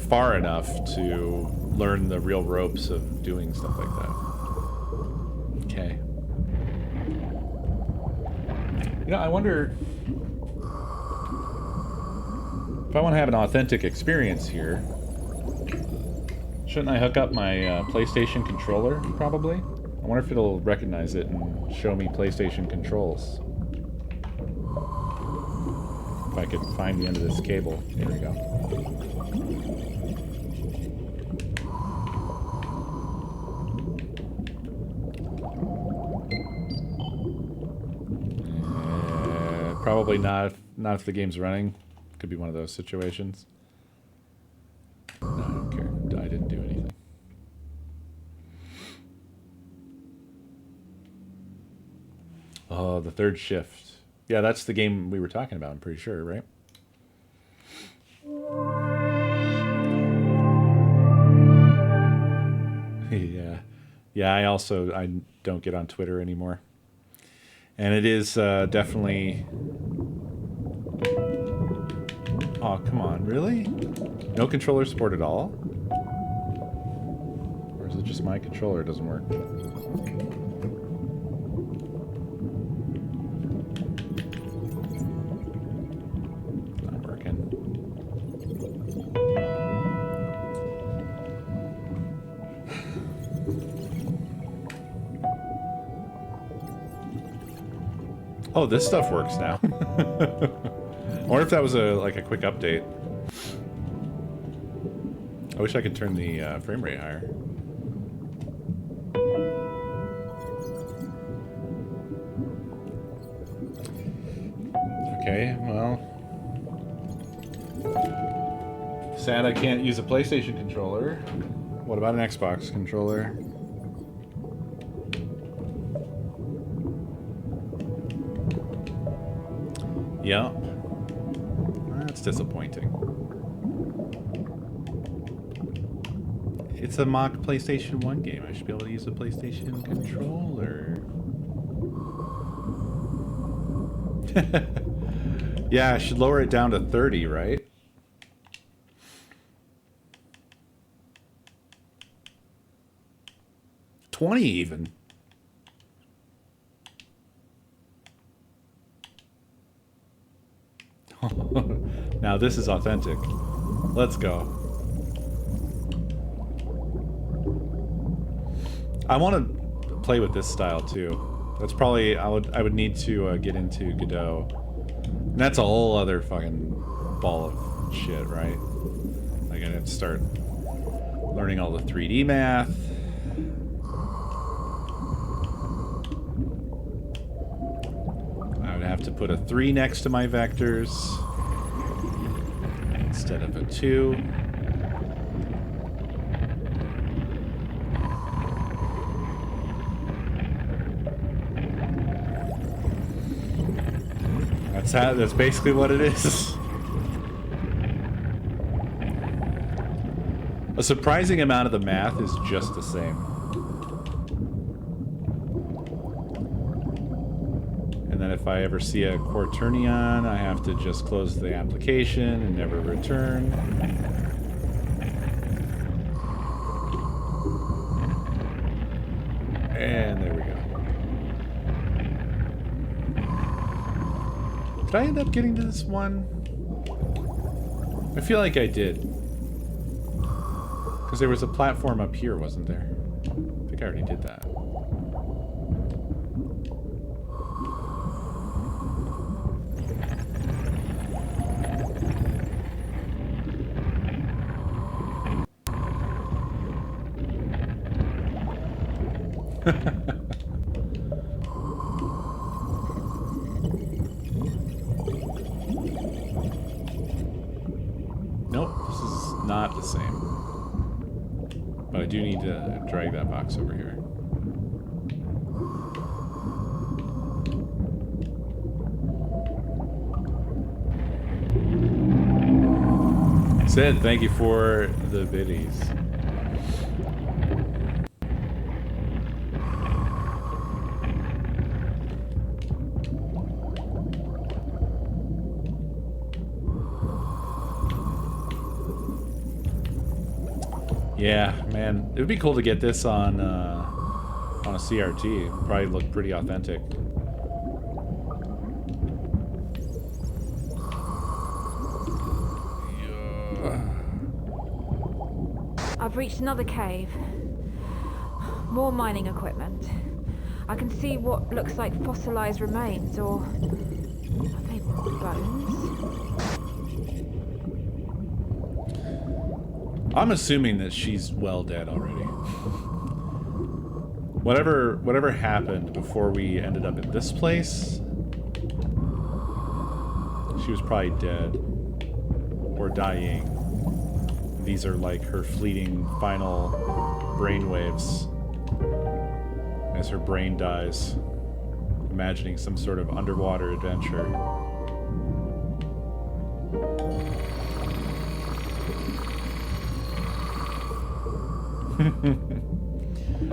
far enough to learn the real ropes of doing stuff like that. Okay. You know, I wonder if I want to have an authentic experience here. Shouldn't I hook up my PlayStation controller, probably? I wonder if it'll recognize it and show me PlayStation controls. If I could find the end of this cable. There we go. Probably not if the game's running. Could be one of those situations. No, I don't care. I didn't do anything. Oh, the third shift. Yeah, that's the game we were talking about, I'm pretty sure, right? Yeah. Yeah, I don't get on Twitter anymore. And it is definitely... Oh, come on, really? No controller support at all? Or is it just my controller doesn't work? Not working. Oh, this stuff works now. I wonder if that was like a quick update. I wish I could turn the frame rate higher. Okay, well... Sad I can't use a PlayStation controller. What about an Xbox controller? Yeah. That's disappointing. It's a mock PlayStation 1 game. I should be able to use a PlayStation controller. Yeah, I should lower it down to 30, right? $20 even. Now this is authentic. Let's go. I want to play with this style too. That's probably I would need to get into Godot. And that's a whole other fucking ball of shit, right? Like I have to start learning all the 3D math. I would have to put a 3 next to my vectors instead of a 2. That's basically what it is. A surprising amount of the math is just the same. And then if I ever see a quaternion, I have to just close the application and never return. And there we go. Did I end up getting to this one? I feel like I did. Because there was a platform up here, wasn't there? I think I already did that. Nope, this is not the same. But I do need to drag that box over here. Sid, thank you for the biddies. Yeah, man, it would be cool to get this on a CRT. It'd probably look pretty authentic. I've reached another cave. More mining equipment. I can see what looks like fossilized remains, or are they bones? I'm assuming that she's well dead already. Whatever happened before we ended up in this place, she was probably dead or dying. These are like her fleeting final brainwaves as her brain dies, imagining some sort of underwater adventure.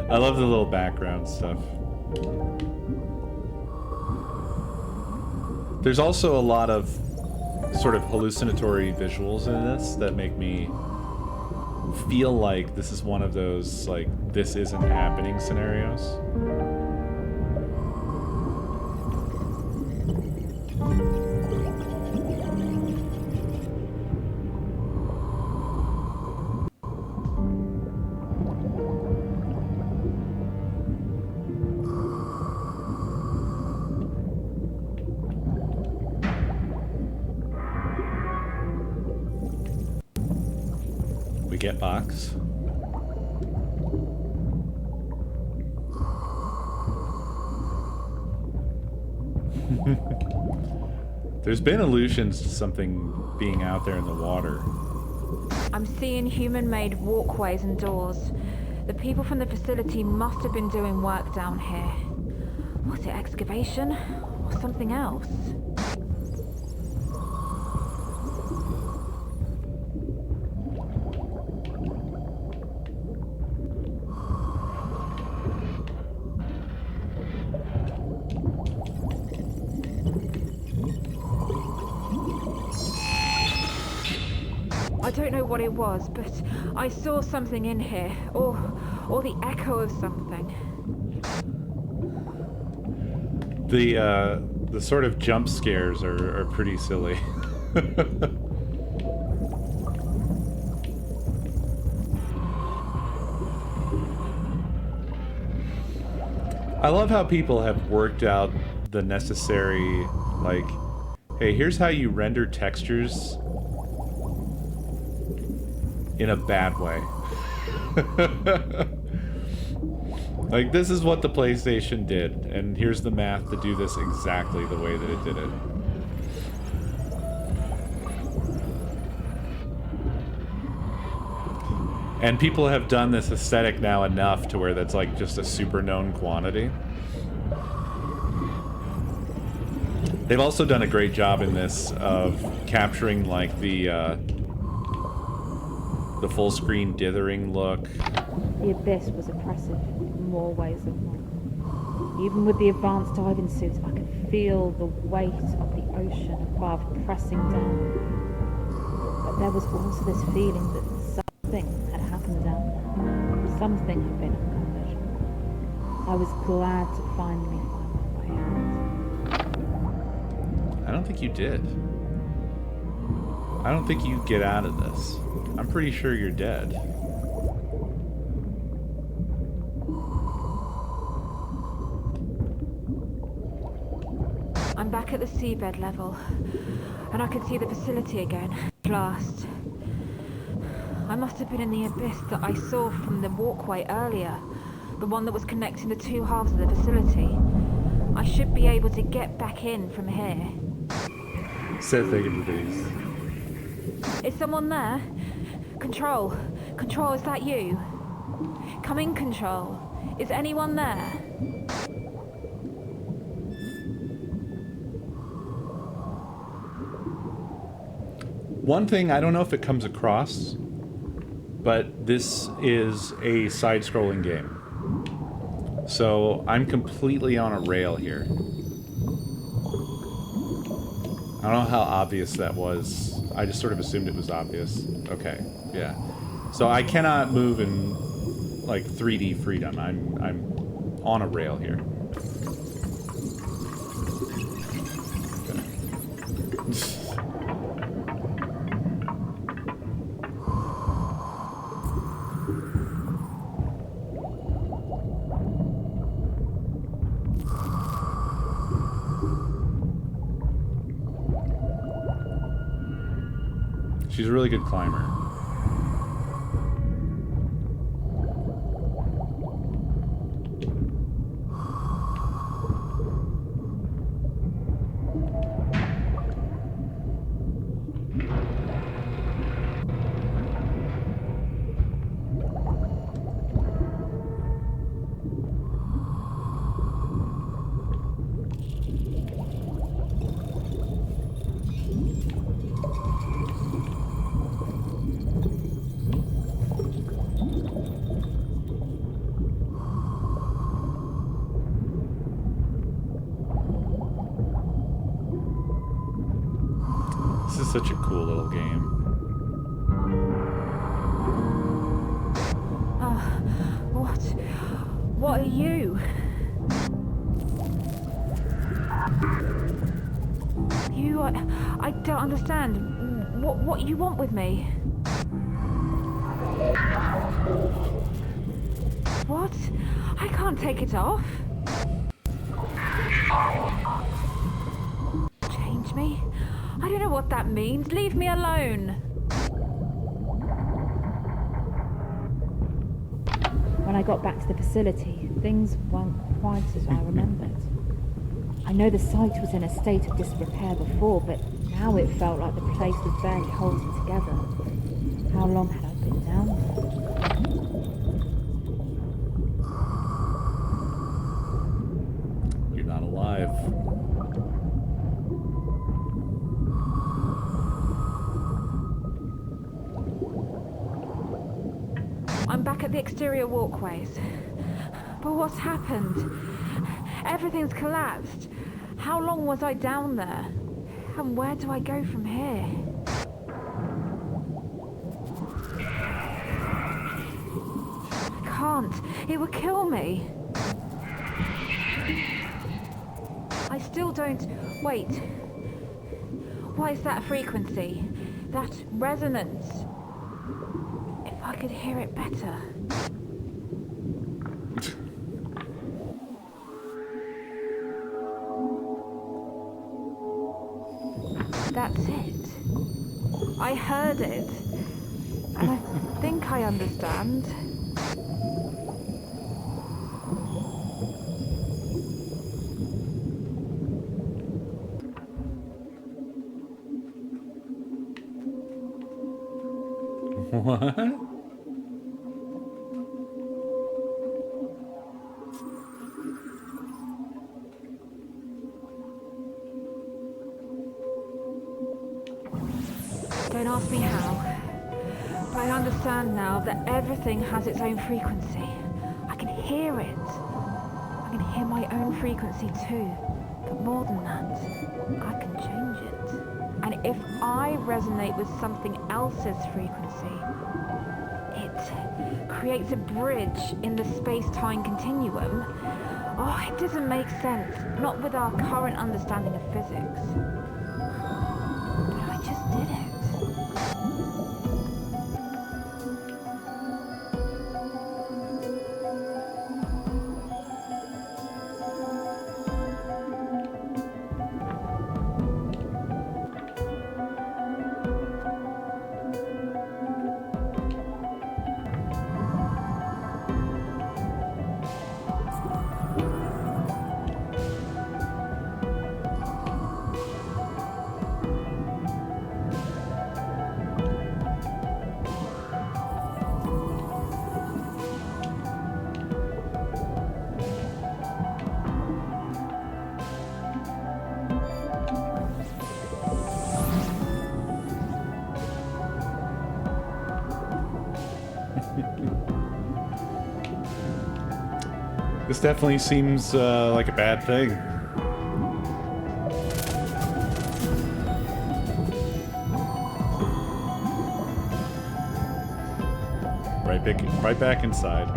I love the little background stuff. There's also a lot of sort of hallucinatory visuals in this that make me feel like this is one of those, like, this isn't happening scenarios. Get box. There's been allusions to something being out there in the water. I'm seeing human-made walkways and doors. The people from the facility must have been doing work down here. Was it excavation or something else? I don't know what it was, but I saw something in here, or the echo of something. The sort of jump scares are pretty silly. I love how people have worked out the necessary, like, hey, here's how you render textures in a bad way. Like, this is what the PlayStation did, and here's the math to do this exactly the way that it did it. And people have done this aesthetic now enough to where that's like just a super known quantity. They've also done a great job in this of capturing like the full screen dithering look. The abyss was oppressive in more ways than one. Even with the advanced diving suits, I could feel the weight of the ocean above pressing down. But there was also this feeling that something had happened down there. Something had been uncovered. I was glad to finally find my way out. I don't think you did. I don't think you get out of this. I'm pretty sure you're dead. I'm back at the seabed level, and I can see the facility again. At last. I must have been in the abyss that I saw from the walkway earlier, the one that was connecting the two halves of the facility. I should be able to get back in from here. Said thank you for these. Is someone there? Control. Control, is that you? Come in, Control. Is anyone there? One thing, I don't know if it comes across, but this is a side-scrolling game. So I'm completely on a rail here. I don't know how obvious that was. I just sort of assumed it was obvious. Okay, yeah. So I cannot move in like 3D freedom. I'm on a rail here. Okay. She's a really good climber. This is such a cool little game. What are you? You are... I don't understand. What you want with me? What? I can't take it off. Change me? I don't know what that means. Leave me alone. When I got back to the facility, things weren't quite as I remembered. I know the site was in a state of disrepair before, but now it felt like the place was barely holding together. How long had I been down there? You're not alive. I'm back at the exterior walkways. But what's happened? Everything's collapsed. How long was I down there? And where do I go from here? I can't. It would kill me. I still don't... Wait. What is that frequency? That resonance? If I could hear it better. That's it. I heard it. And I think I understand. What? Don't ask me how, but I understand now that everything has its own frequency. I can hear it. I can hear my own frequency too. But more than that, I can change it. And if I resonate with something else's frequency, it creates a bridge in the space-time continuum. Oh, it doesn't make sense. Not with our current understanding of physics. But I just did it. This definitely seems like a bad thing. Right back inside.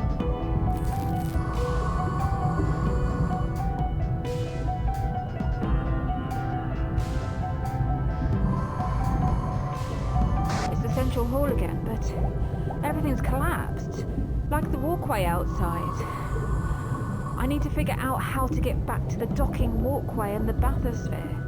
It's the central hall again, but everything's collapsed. Like the walkway outside. I need to figure out how to get back to the docking walkway and the bathysphere.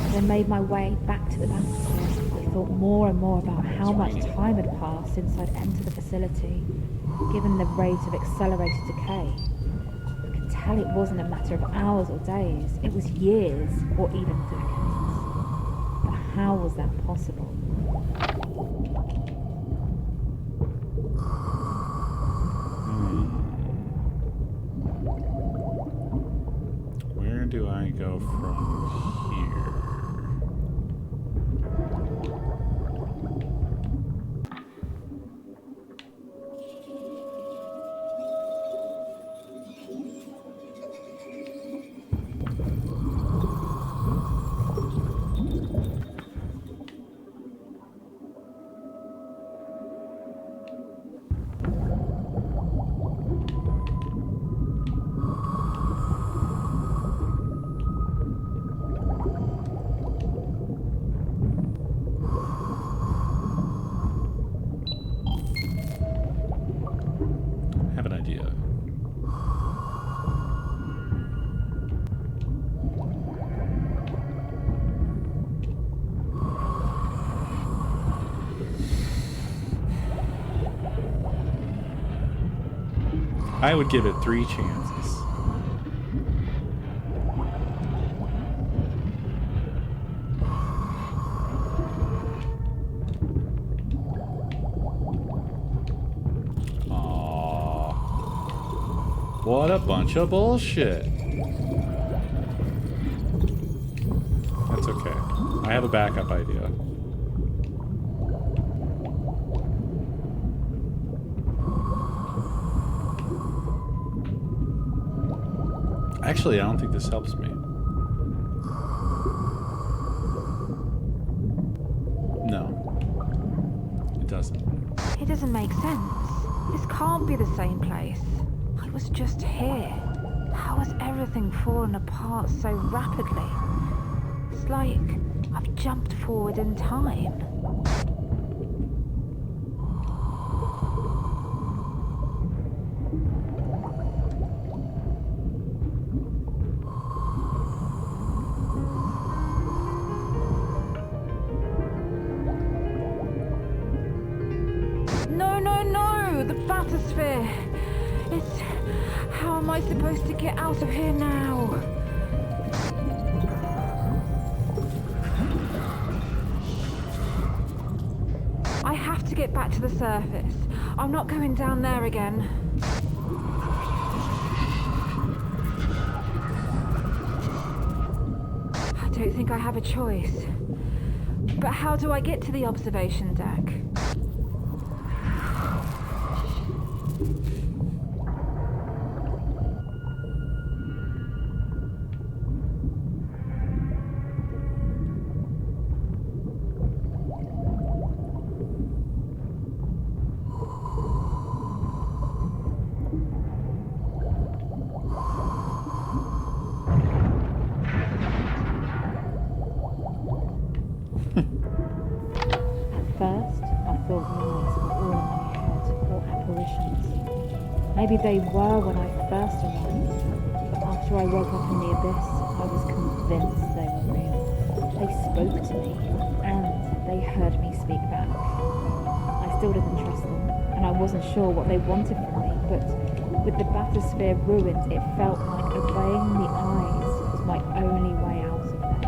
As I made my way back to the bathysphere, I thought more and more about how much time had passed since I'd entered the facility, given the rate of accelerated decay. I could tell it wasn't a matter of hours or days, it was years or even decades. But how was that possible? Where do I go from here? I would give it 3 chances. Aww. What a bunch of bullshit. That's okay. I have a backup idea. Actually, I don't think this helps me. No. It doesn't. It doesn't make sense. This can't be the same place. I was just here. How has everything fallen apart so rapidly? It's like I've jumped forward in time. No! The bathysphere! It's... How am I supposed to get out of here now? I have to get back to the surface. I'm not going down there again. I don't think I have a choice. But how do I get to the observation deck? Maybe they were when I first arrived, but after I woke up in the abyss, I was convinced they were real. They spoke to me, and they heard me speak back. I still didn't trust them, and I wasn't sure what they wanted from me, but with the bathysphere ruined, it felt like obeying the eyes was my only way out of there.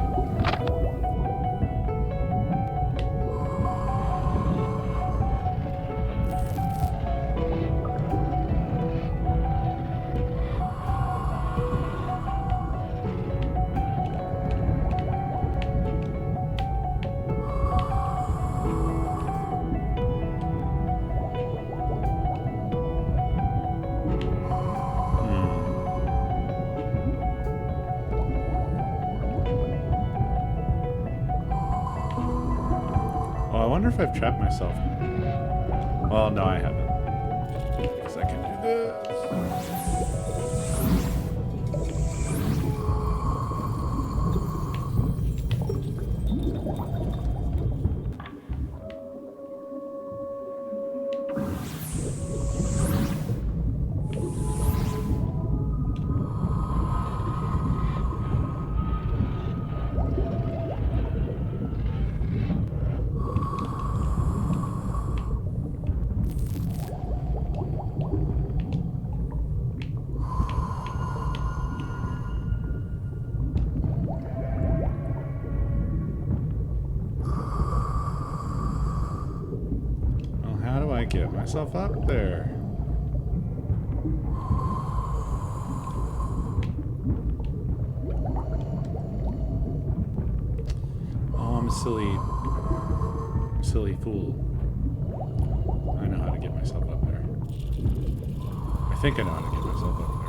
I wonder if I've trapped myself. Well, no, I haven't. Guess I can do this. Get myself up there. Oh, I'm a silly fool. I know how to get myself up there. I think I know how to get myself up there.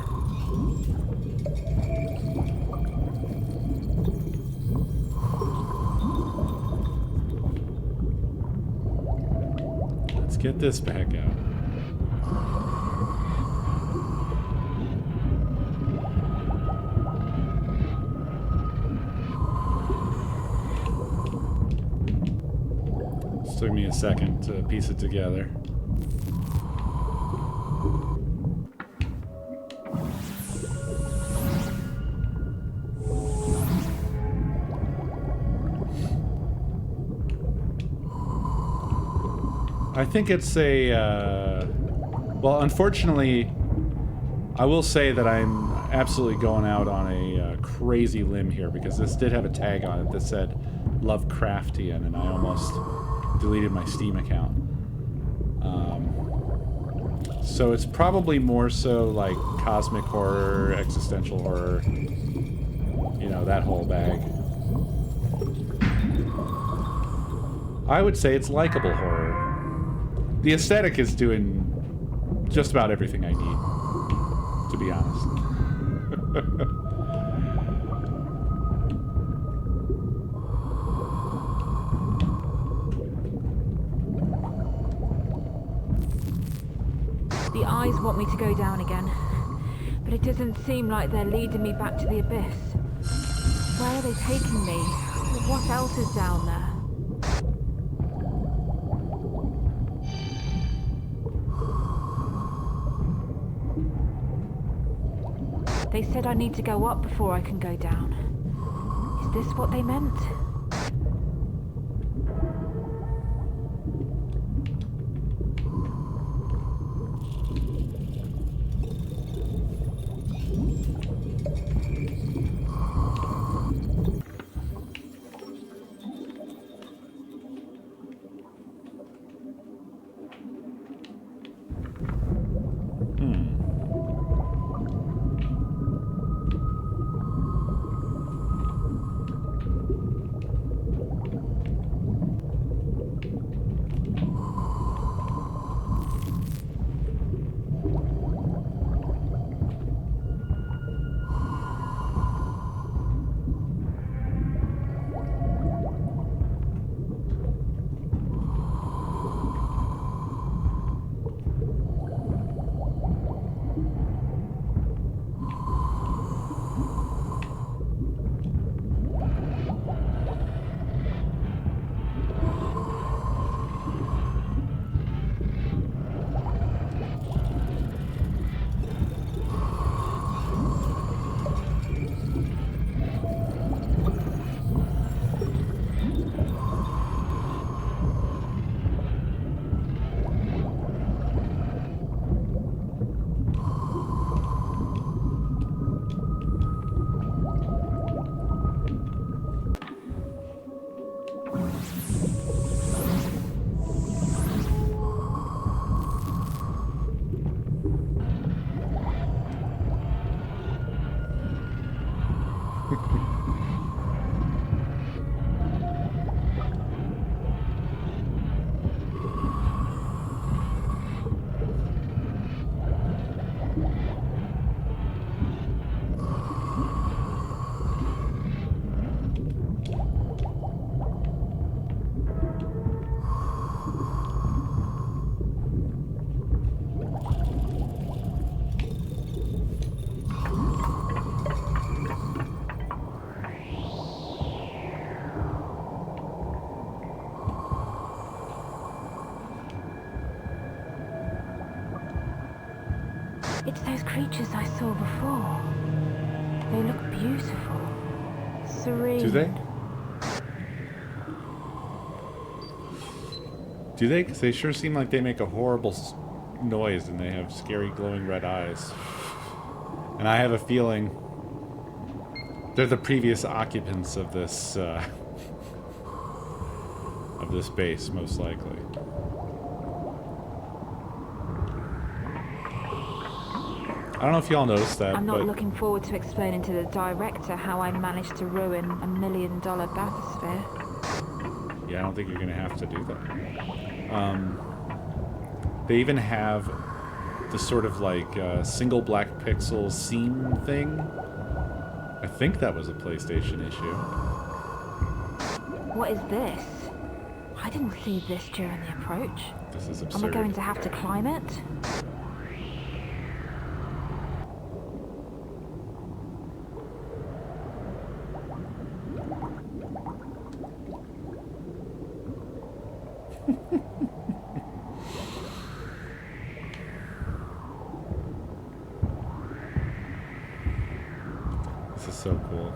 Let's get this back out. It took me a second to piece it together. I think it's a, well, unfortunately, I will say that I'm absolutely going out on a crazy limb here, because this did have a tag on it that said Lovecraftian, and I almost deleted my Steam account. So it's probably more so like cosmic horror, existential horror, you know, that whole bag. I would say it's likable horror. The aesthetic is doing just about everything I need, to be honest. The eyes want me to go down again, but it doesn't seem like they're leading me back to the abyss. Where are they taking me? What else is down there? They said I need to go up before I can go down. Is this what they meant? It's those creatures I saw before. They look beautiful. Serene. Do they? Do they? Because they sure seem like they make a horrible noise and they have scary glowing red eyes. And I have a feeling they're the previous occupants of this base, most likely. I don't know if y'all noticed that, I'm not but looking forward to explaining to the director how I managed to ruin $1 million bathysphere. yeah, I don't think you're going to have to do that. They even have the sort of like single black pixel seam thing. I think that was a PlayStation issue. What is this? I didn't see this during the approach. This is Am I absurd. going to have to climb it? This is so cool.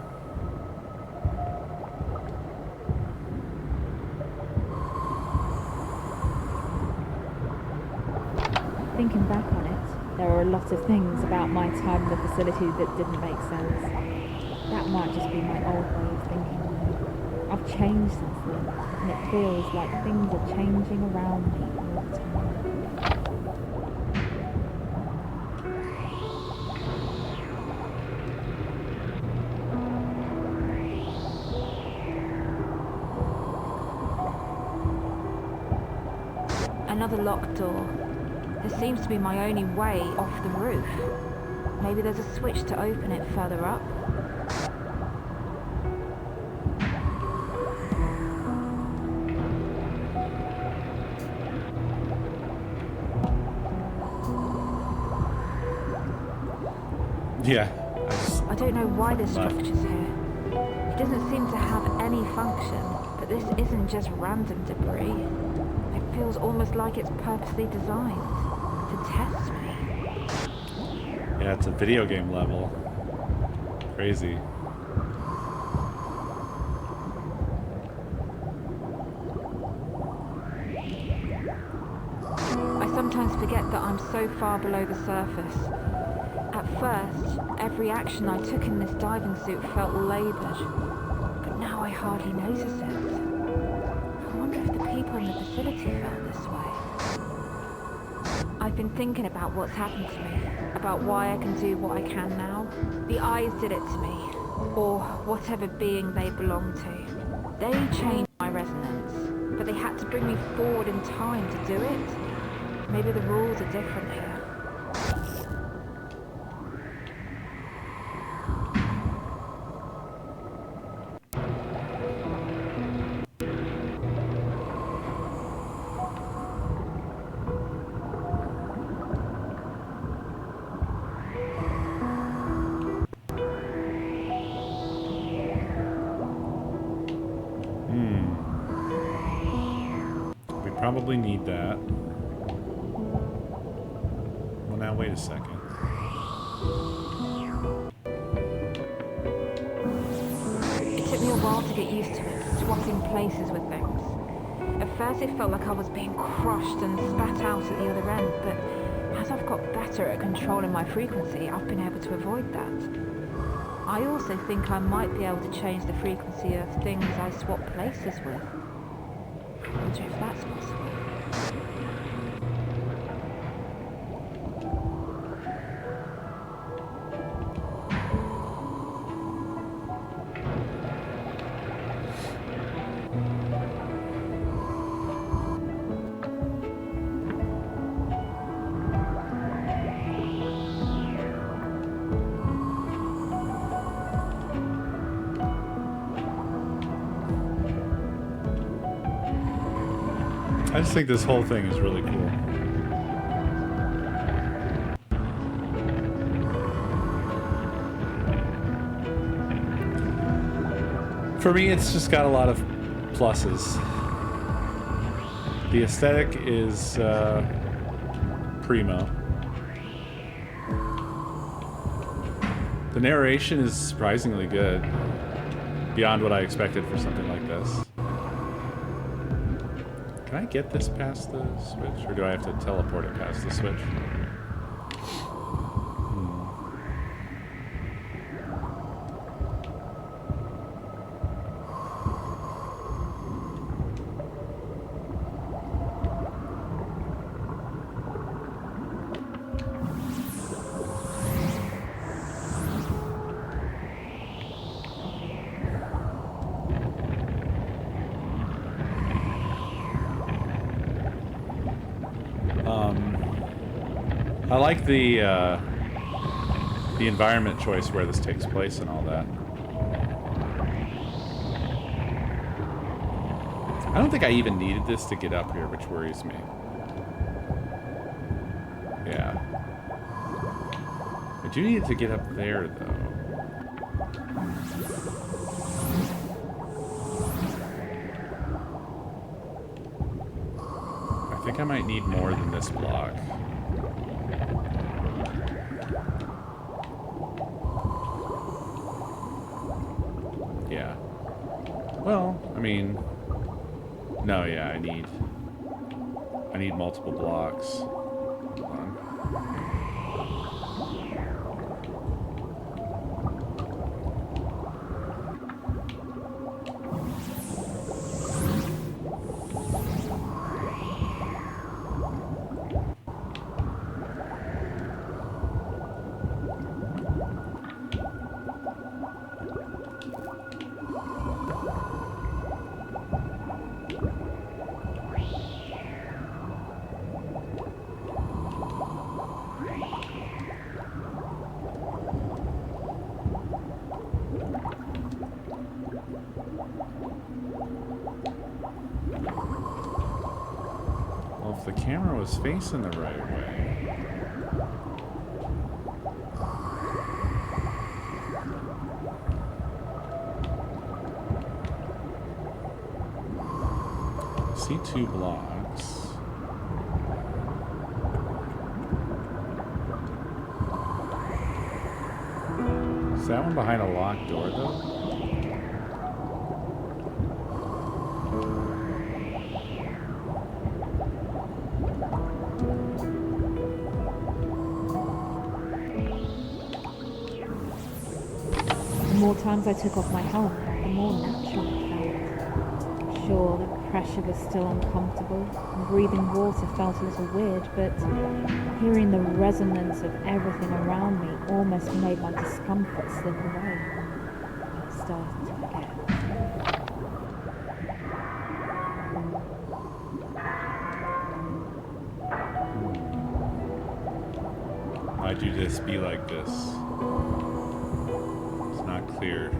Thinking back on it, there are a lot of things about my time in the facility that didn't make sense. That might just be my old way of thinking. I've changed since then, and it feels like things are changing around me all the time. Another locked door. This seems to be my only way off the roof. Maybe there's a switch to open it further up. Yeah. I don't know why this structure's here. It doesn't seem to have any function, but this isn't just random debris. It feels almost like it's purposely designed to test me. Yeah, it's a video game level. Crazy. I sometimes forget that I'm so far below the surface. At first, every action I took in this diving suit felt laboured, but now I hardly notice it. I wonder if the people in the facility felt this way. I've been thinking about what's happened to me, about why I can do what I can now. The eyes did it to me, or whatever being they belong to. They changed my resonance, but they had to bring me forward in time to do it. Maybe the rules are different here. We probably need that. Well, now wait a second. It took me a while to get used to it, swapping places with things. At first it felt like I was being crushed and spat out at the other end, but as I've got better at controlling my frequency, I've been able to avoid that. I also think I might be able to change the frequency of things I swap places with. I wonder if that's possible. I just think this whole thing is really cool. For me, it's just got a lot of pluses. The aesthetic is primo. The narration is surprisingly good, beyond what I expected for something like this. Can I get this past the switch, or do I have to teleport it past the switch? I like the environment choice where this takes place and all that. I don't think I even needed this to get up here, which worries me. Yeah. I do need it to get up there, though. I think I might need more than this block. Yeah. Well, I mean, no, yeah, I need multiple blocks. Hold on. Well, if the camera was facing the right way. see 2 blocks. Is that one behind a locked door, though? The more times I took off my helmet, the more natural it felt. Sure, the pressure was still uncomfortable, and breathing water felt a little weird, but hearing the resonance of everything around me almost made my discomfort slip away. I started to forget. Why'd you just be like this? It's not clear.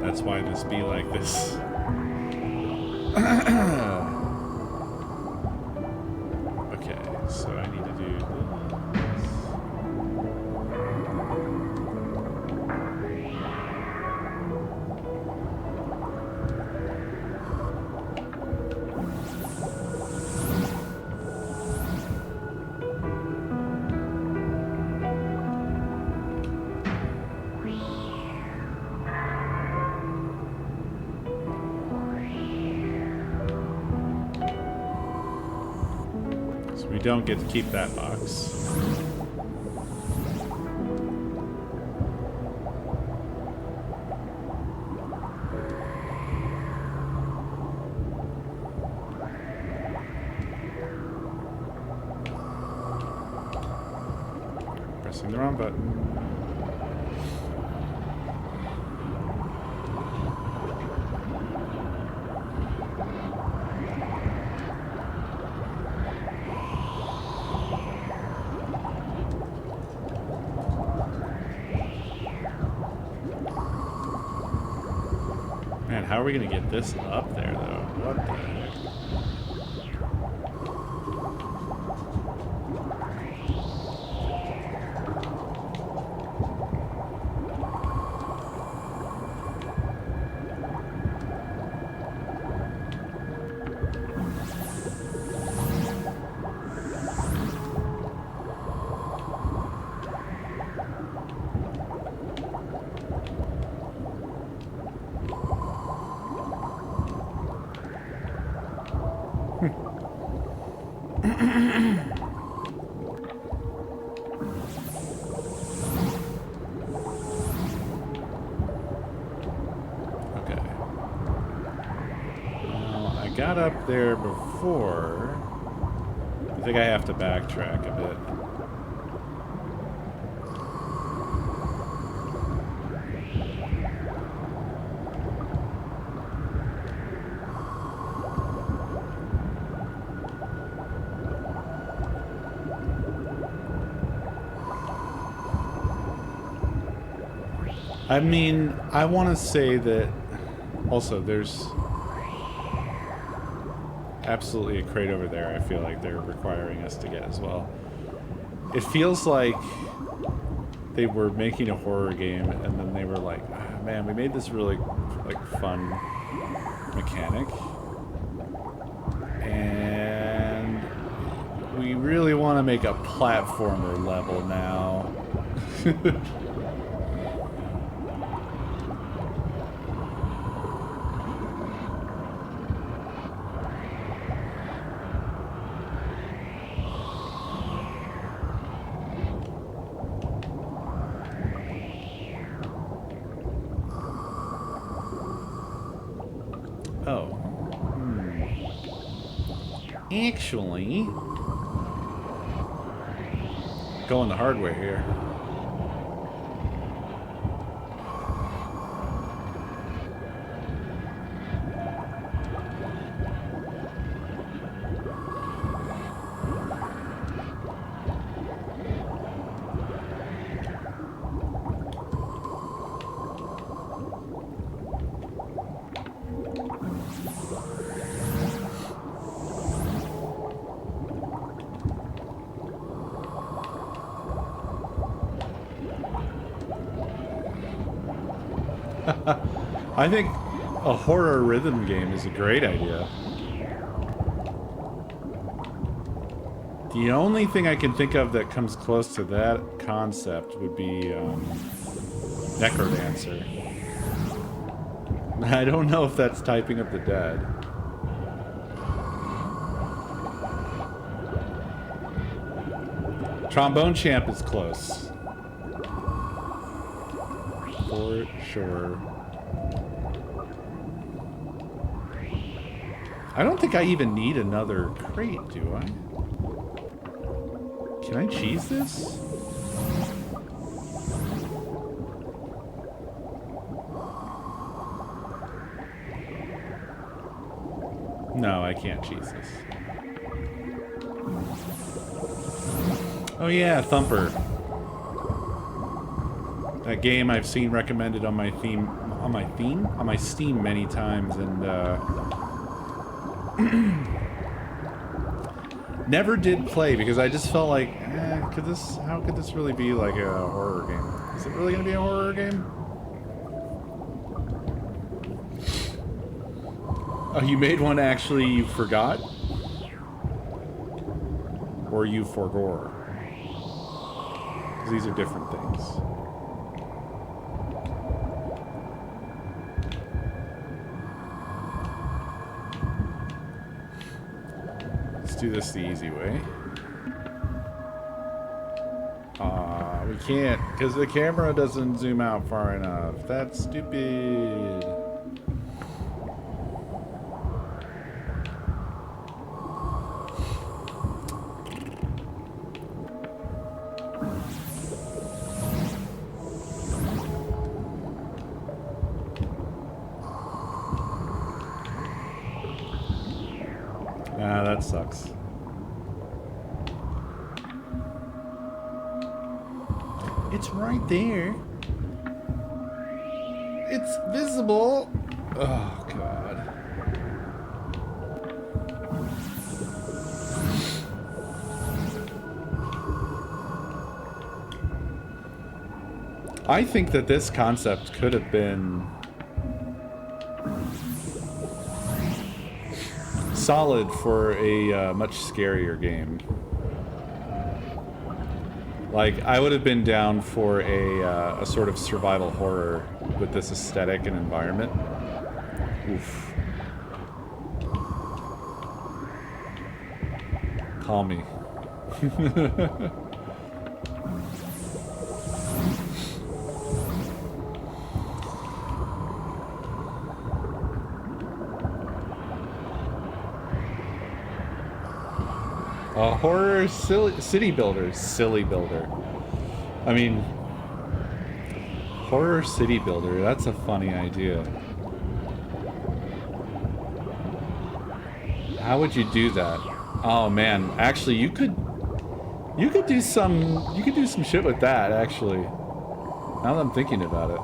That's why this be like this. Okay, so I need to do this. We don't get to keep that box. Pressing the wrong button. Man, how are we gonna get this up there, though? What the heck? Okay. Well, I got up there before. I think I have to backtrack a bit. I mean, I want to say that also there's absolutely a crate over there I feel like they're requiring us to get as well. It feels like they were making a horror game and then they were like, ah, man, we made this really like fun mechanic and we really want to make a platformer level now. Oh. Actually, going the hard way here. I think a horror rhythm game is a great idea. The only thing I can think of that comes close to that concept would be Necrodancer. I don't know if that's Typing of the Dead. Trombone Champ is close. For sure. I don't think I even need another crate, do I? Can I cheese this? No, I can't cheese this. Oh yeah, Thumper. That game I've seen recommended on my Steam many times, and never did play because I just felt like, how could this really be like a horror game? Is it really gonna be a horror game? Oh, you made one actually you forgot? Or you forgore? Because these are different things. Let's do this the easy way. We can't, because the camera doesn't zoom out far enough. That's stupid. Ah, that sucks. It's right there. It's visible. Oh, God. I think that this concept could have been solid for a much scarier game. Like, I would have been down for a sort of survival horror with this aesthetic and environment. Oof. Call me. A horror city builder. Silly builder. I mean, horror city builder. That's a funny idea. How would you do that? Oh man, actually, you could do some shit with that. Actually, now that I'm thinking about it.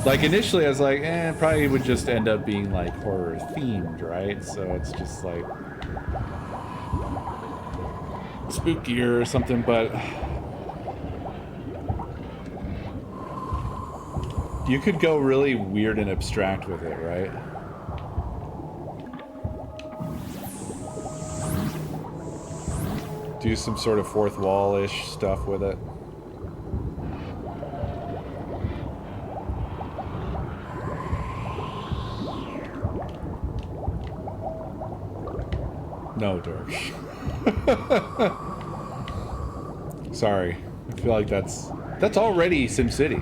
Like, initially I was like, it probably would just end up being, like, horror themed, right? So it's just, like, spookier or something, but you could go really weird and abstract with it, right? Do some sort of fourth wall-ish stuff with it. No, Dirk. Sorry. I feel like that's already SimCity.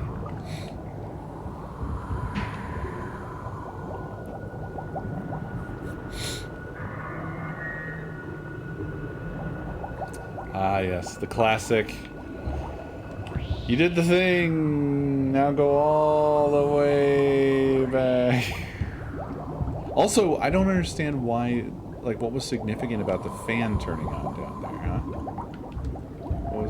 Ah, yes, the classic. You did the thing. Now go all the way back. Also, I don't understand why. Like, what was significant about the fan turning on down there, huh? What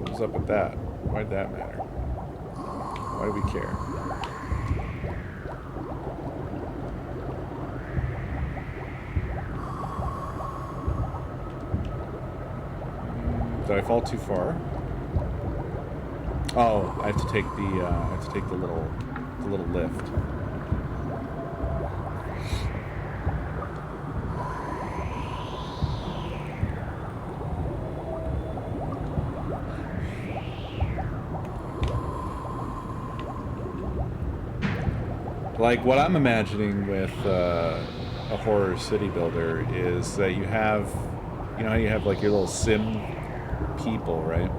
was up with that? Why did that matter? Why do we care? Did I fall too far? Oh, I have to take the little lift. Like, what I'm imagining with a horror city builder is that you have, you know how you have like your little sim people, right?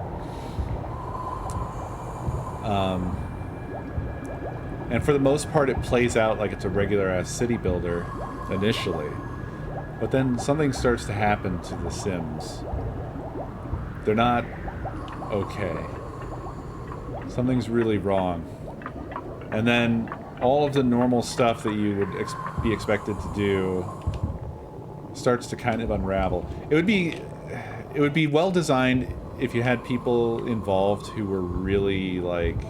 And for the most part it plays out like it's a regular ass city builder initially. But then something starts to happen to the Sims. They're not okay. Something's really wrong. And then all of the normal stuff that you would be expected to do starts to kind of unravel. It would be well designed if you had people involved who were really like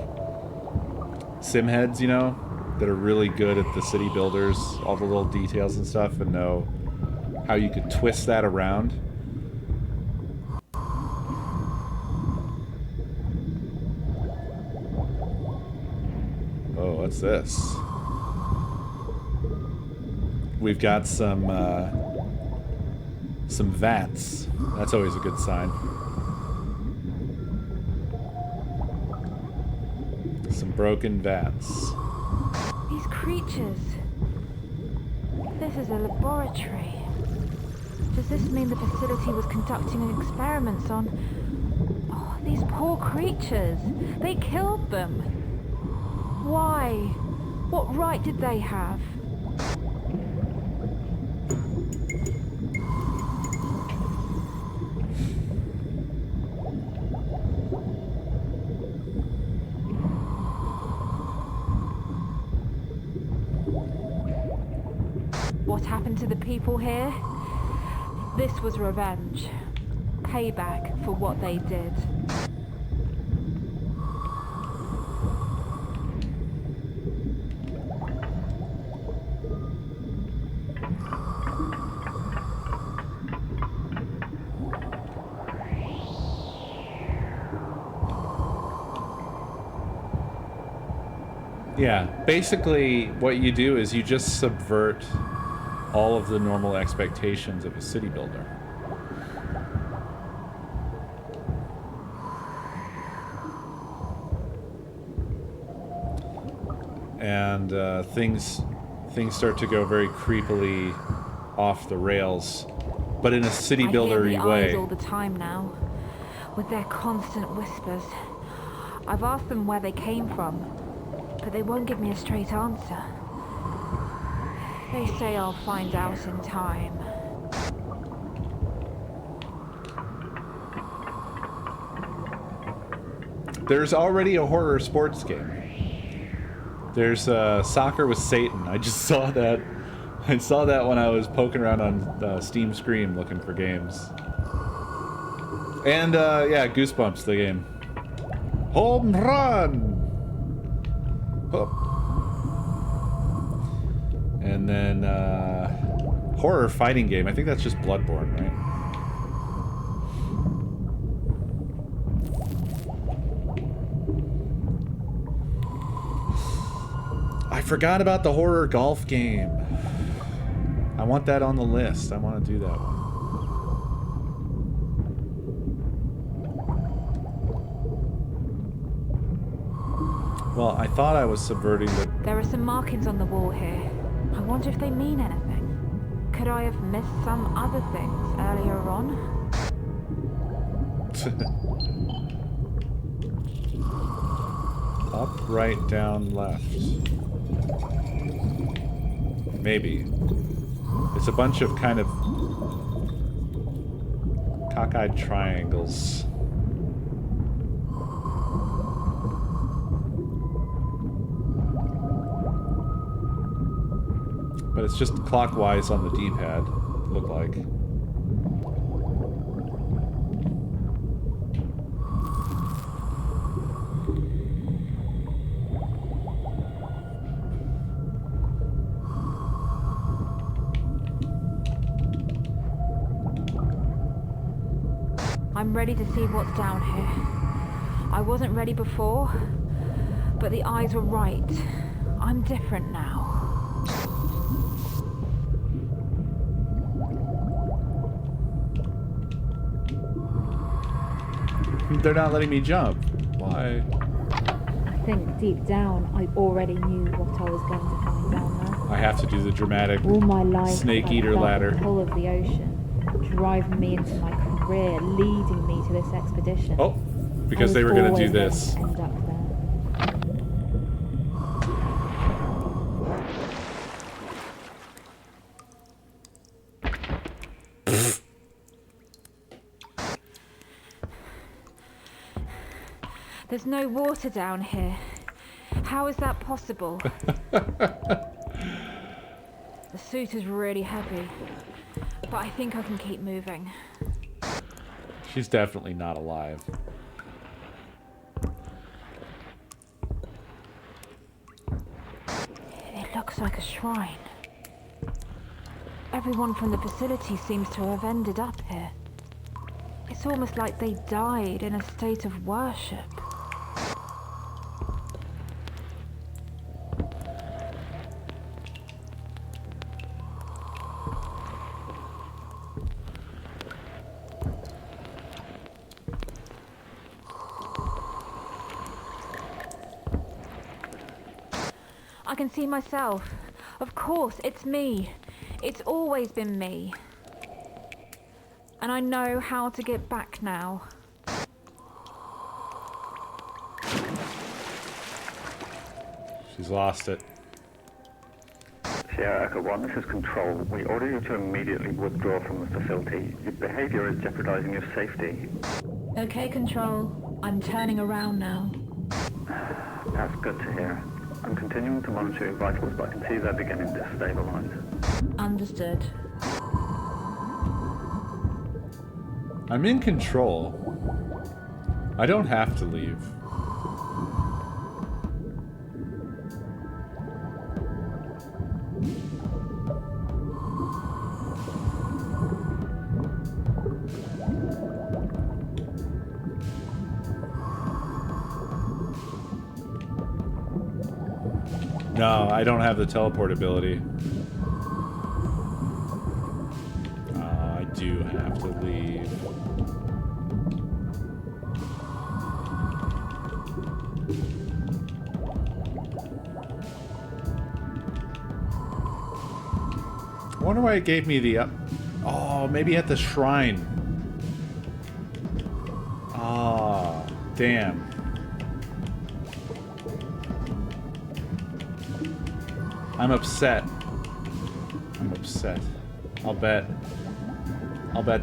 sim heads, you know, that are really good at the city builders, all the little details and stuff, and know how you could twist that around. Oh, what's this? We've got some vats. That's always a good sign. Some broken vats. These creatures. This is a laboratory. Does this mean the facility was conducting experiments on... Oh, these poor creatures. They killed them. Why? What right did they have? What happened to the people here? This was revenge. Payback for what they did. Yeah, basically what you do is you just subvert all of the normal expectations of a city builder. And things start to go very creepily off the rails, but in a city builder-y I hear the way. eyes all the time now, with their constant whispers. I've asked them where they came from, but they won't give me a straight answer. They say I'll find out in time. There's already a horror sports game. There's Soccer with Satan. I just saw that. I saw that when I was poking around on Steam Scream looking for games. And yeah, Goosebumps, the game. Home run! Oh. And then horror fighting game. I think that's just Bloodborne, right? I forgot about the horror golf game. I want that on the list. I want to do that one. Well, I thought I was subverting the... There are some markings on the wall here. I wonder if they mean anything. Could I have missed some other things earlier on? Up, right, down, left. Maybe. It's a bunch of kind of cockeyed triangles. But it's just clockwise on the D-pad, look like. I'm ready to see what's down here. I wasn't ready before, but the eyes were right. I'm different now. They're not letting me jump. Why? I think deep down I already knew what I was going to find down there. I have to do the dramatic All my life snake I've eater felt ladder. the pull of the ocean, driving me into my career, leading me to this expedition. Oh, because they were going to do this. End up there. There's no water down here. How is that possible? The suit is really heavy, but I think I can keep moving. She's definitely not alive. It looks like a shrine. Everyone from the facility seems to have ended up here. It's almost like they died in a state of worship. I can see myself. Of course, it's me. It's always been me. And I know how to get back now. She's lost it. Sierra Echo 1, this is Control. We order you to immediately withdraw from the facility. Your behavior is jeopardizing your safety. Okay, Control. I'm turning around now. That's good to hear. I'm continuing to monitor your vitals, but I can see they're beginning to stabilize. Understood. I'm in control. I don't have to leave. No, I don't have the teleport ability. I do have to leave. I wonder why it gave me the up. Oh, maybe at the shrine. Ah, damn. I'm upset. I'm upset. I'll bet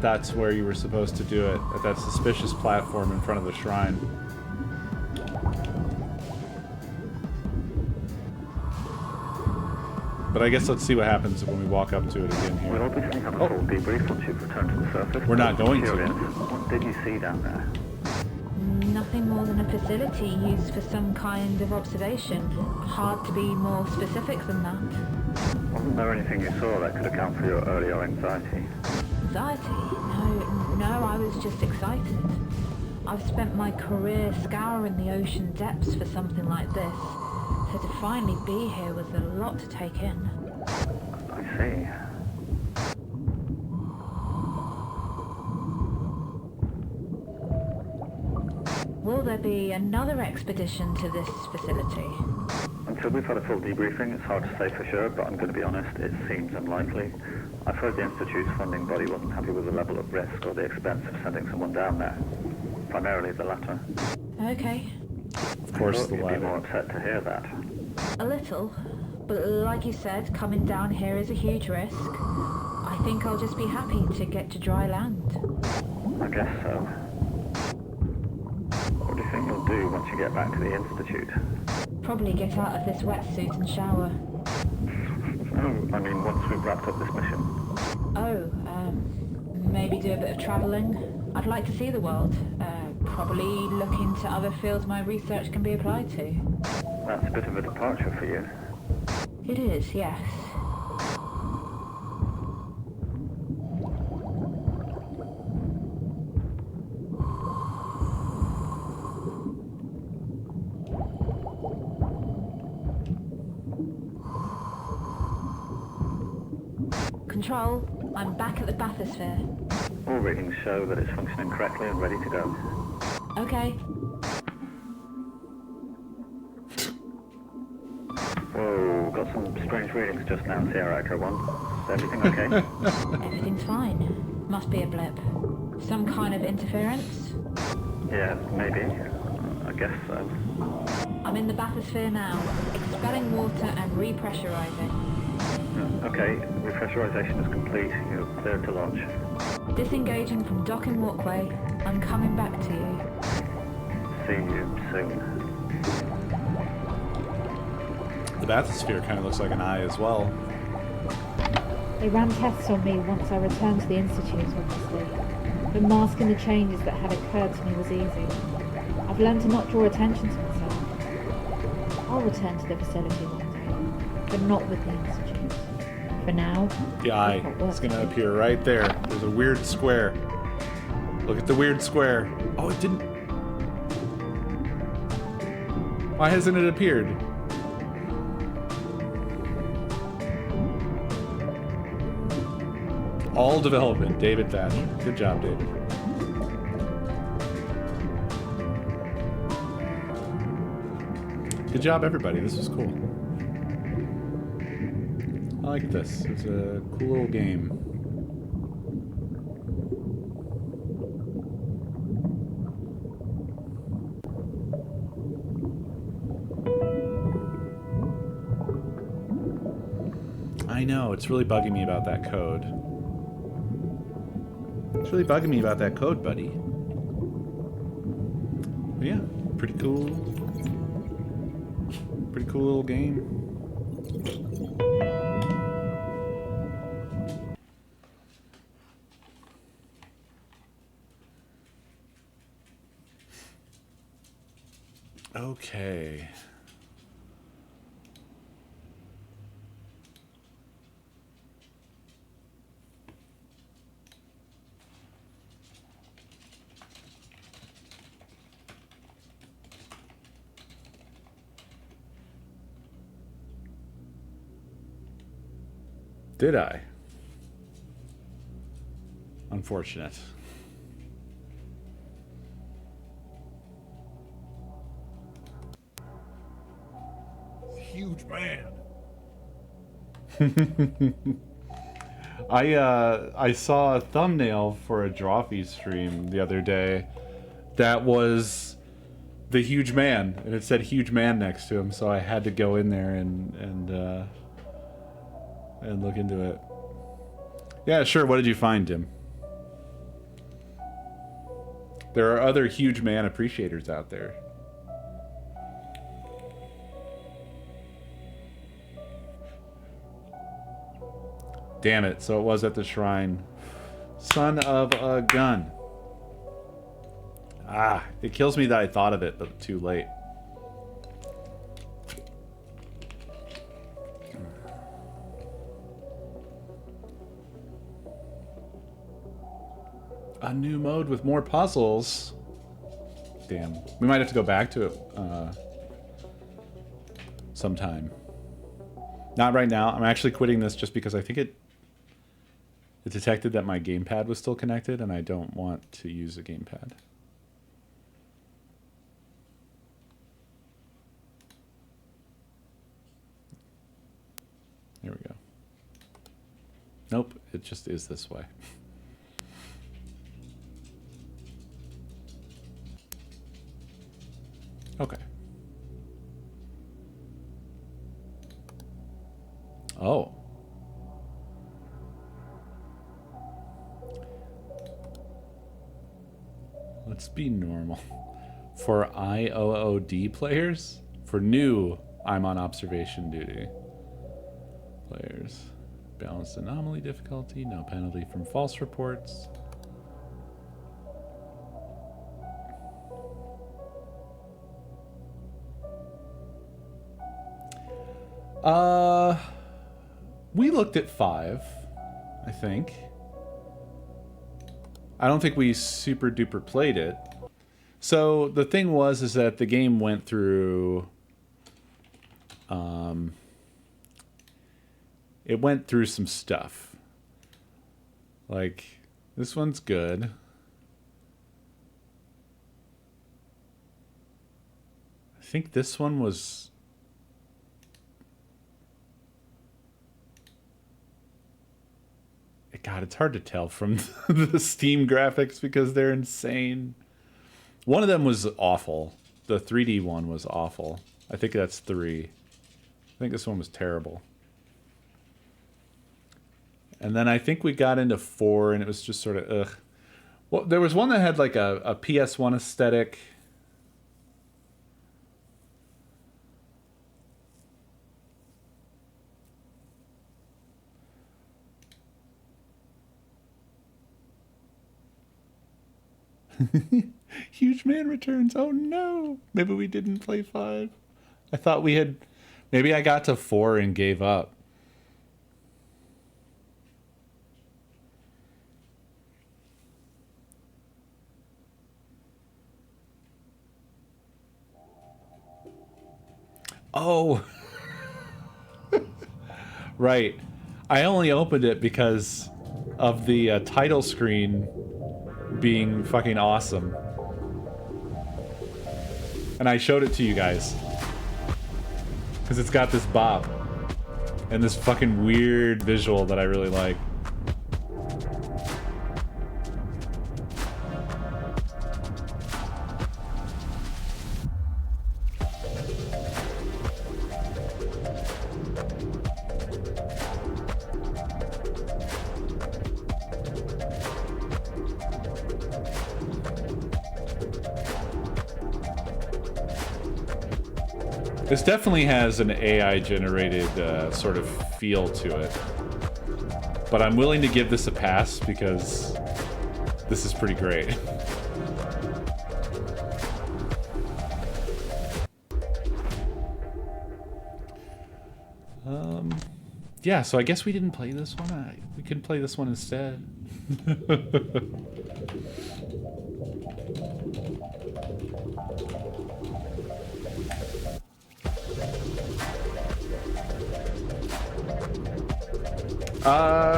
that's where you were supposed to do it, at that suspicious platform in front of the shrine. But I guess let's see what happens when we walk up to it again here. We'll obviously have a full debrief once you've returned to the surface. We're not going to. Curious, what did you see down there? Nothing more than a facility used for some kind of observation. Hard to be more specific than that. Wasn't there anything you saw that could account for your earlier anxiety? Anxiety? No, I was just excited. I've spent my career scouring the ocean depths for something like this. So to finally be here was a lot to take in. I see. Will there be another expedition to this facility? Until we've had a full debriefing, it's hard to say for sure, but I'm going to be honest, it seems unlikely. I've heard the Institute's funding body wasn't happy with the level of risk or the expense of sending someone down there. Primarily the latter. Okay. Of course, the You'd be more latter. upset to hear that. A little. But like you said, coming down here is a huge risk. I think I'll just be happy to get to dry land. I guess so. What do you think you'll do once you get back to the Institute? Probably get out of this wetsuit and shower. Oh, I mean, once we've wrapped up this mission. Oh, maybe do a bit of travelling. I'd like to see the world. Probably look into other fields my research can be applied to. That's a bit of a departure for you. It is, yes. Control, I'm back at the bathysphere. All readings show that it's functioning correctly and ready to go. Okay. Whoa, got some strange readings just now, Sierra Echo 1. Is everything okay? Everything's fine. Must be a blip. Some kind of interference? Yeah, maybe. I guess so. I'm in the bathysphere now, expelling water and repressurizing. Okay, repressurization is complete. You're cleared to launch. Disengaging from dock and walkway. I'm coming back to you. See you soon. The bathysphere kind of looks like an eye as well. They ran tests on me once I returned to the Institute, obviously. But masking the changes that had occurred to me was easy. I've learned to not draw attention to myself. I'll return to the facility one day, but not with the Institute. For now, The eye is going to appear right there. There's a weird square. Look at the weird square. Oh, it didn't. Why hasn't it appeared? All development, David Thatcher. Good job, David. Good job, everybody. This was cool. I like this. It's a cool little game. I know, it's really bugging me about that code. It's really bugging me about that code, buddy. But yeah, pretty cool. Pretty cool little game. Okay. Did I? Unfortunate. Huge man. I saw a thumbnail for a Drawfee stream the other day that was the huge man, and it said huge man next to him, so I had to go in there and look into it. Yeah, sure. What did you find, Tim? There are other huge man appreciators out there. Damn it, so it was at the shrine. Son of a gun. Ah, it kills me that I thought of it, but too late. A new mode with more puzzles. Damn. We might have to go back to it sometime. Not right now. I'm actually quitting this just because I think it detected that my gamepad was still connected, and I don't want to use a gamepad. There we go. Nope, it just is this way. Okay. Oh. Let's be normal. For IOOD players? For new, I'm on observation duty. Players. Balanced anomaly difficulty, no penalty from false reports. We looked at 5, I think. I don't think we super duper played it. So the thing was is that the game went through it went through some stuff. Like, this one's good. I think this one was... God, it's hard to tell from the Steam graphics because they're insane. One of them was awful. The 3D one was awful. I think that's 3. I think this one was terrible. And then I think we got into 4 and it was just sort of ugh. Well, there was one that had like a PS1 aesthetic. Huge Man returns. Oh no. Maybe we didn't play 5. I thought we had... Maybe I got to 4 and gave up. Oh. Right. I only opened it because of the title screen being fucking awesome. And I showed it to you guys. Because it's got this bop. And this fucking weird visual that I really like. This definitely has an AI-generated sort of feel to it. But I'm willing to give this a pass because this is pretty great. Yeah, so I guess we didn't play this one. We could play this one instead.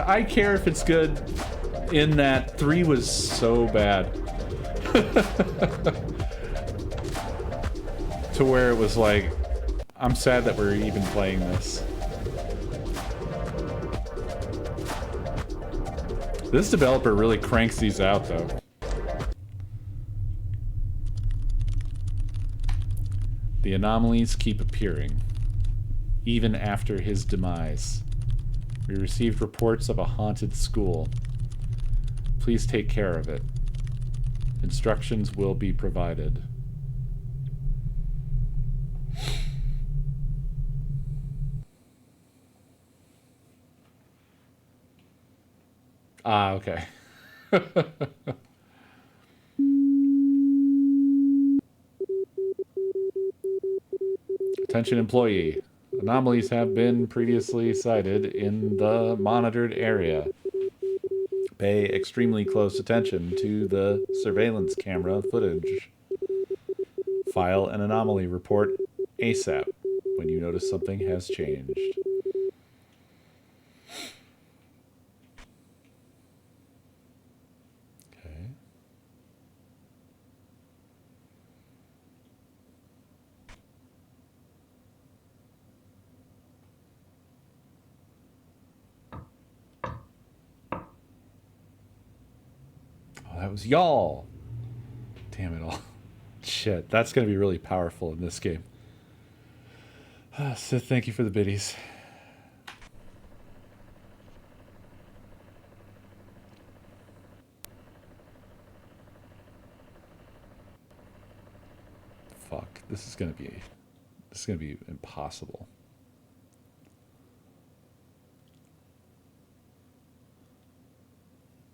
I care if it's good in that 3 was so bad. To where it was like, I'm sad that we're even playing this. This developer really cranks these out, though. The anomalies keep appearing, even after his demise. We received reports of a haunted school. Please take care of it. Instructions will be provided. Ah, okay. Attention employee. Anomalies have been previously sighted in the monitored area. Pay extremely close attention to the surveillance camera footage. File an anomaly report ASAP when you notice something has changed. Okay. Oh, that was y'all. Damn it all. Shit, that's going to be really powerful in this game. So thank you for the biddies. Fuck, this is going to be impossible.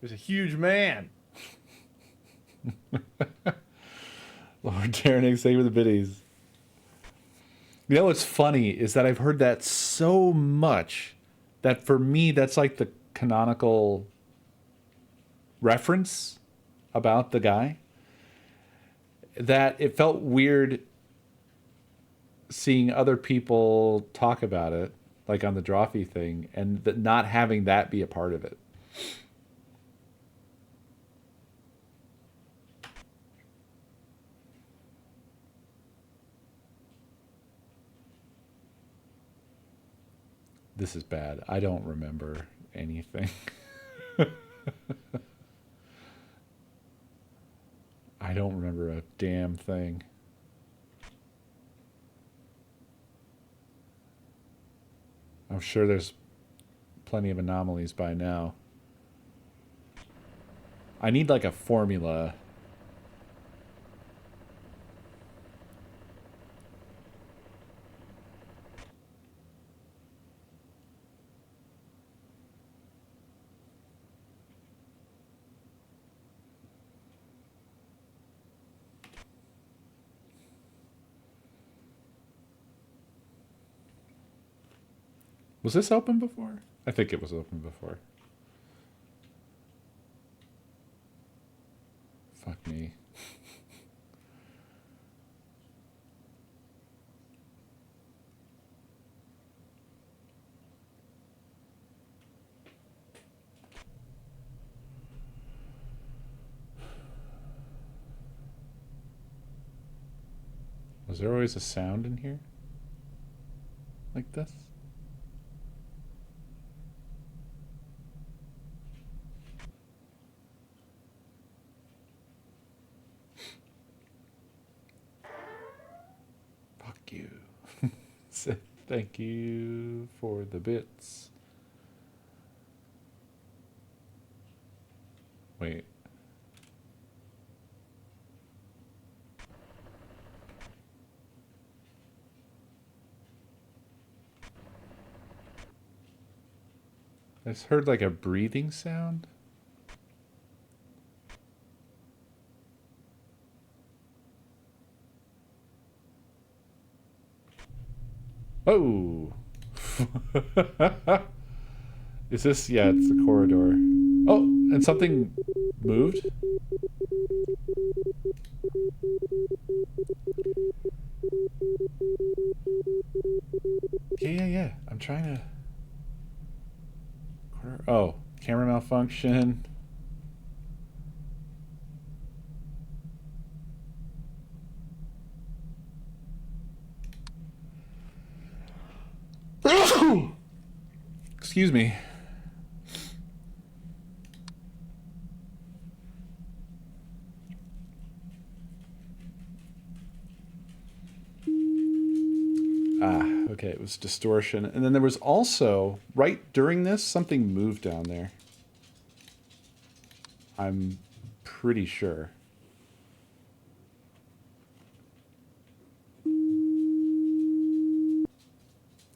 There's a huge man. Lord Terranix, thank you for the biddies. You know what's funny is that I've heard that so much that for me that's like the canonical reference about the guy, that it felt weird seeing other people talk about it, like on the Drawfee thing, and that not having that be a part of it. This is bad. I don't remember anything. I don't remember a damn thing. I'm sure there's plenty of anomalies by now. I need like a formula. Was this open before? I think it was open before. Fuck me. Was there always a sound in here? Like this? Fuck you. Thank you for the bits. Wait. I just heard like a breathing sound. Oh! Is this? Yeah, it's the corridor. Oh, and something moved? Yeah. I'm trying to... Oh, camera malfunction. Excuse me. Okay, it was distortion. And then there was also, right during this, something moved down there. I'm pretty sure.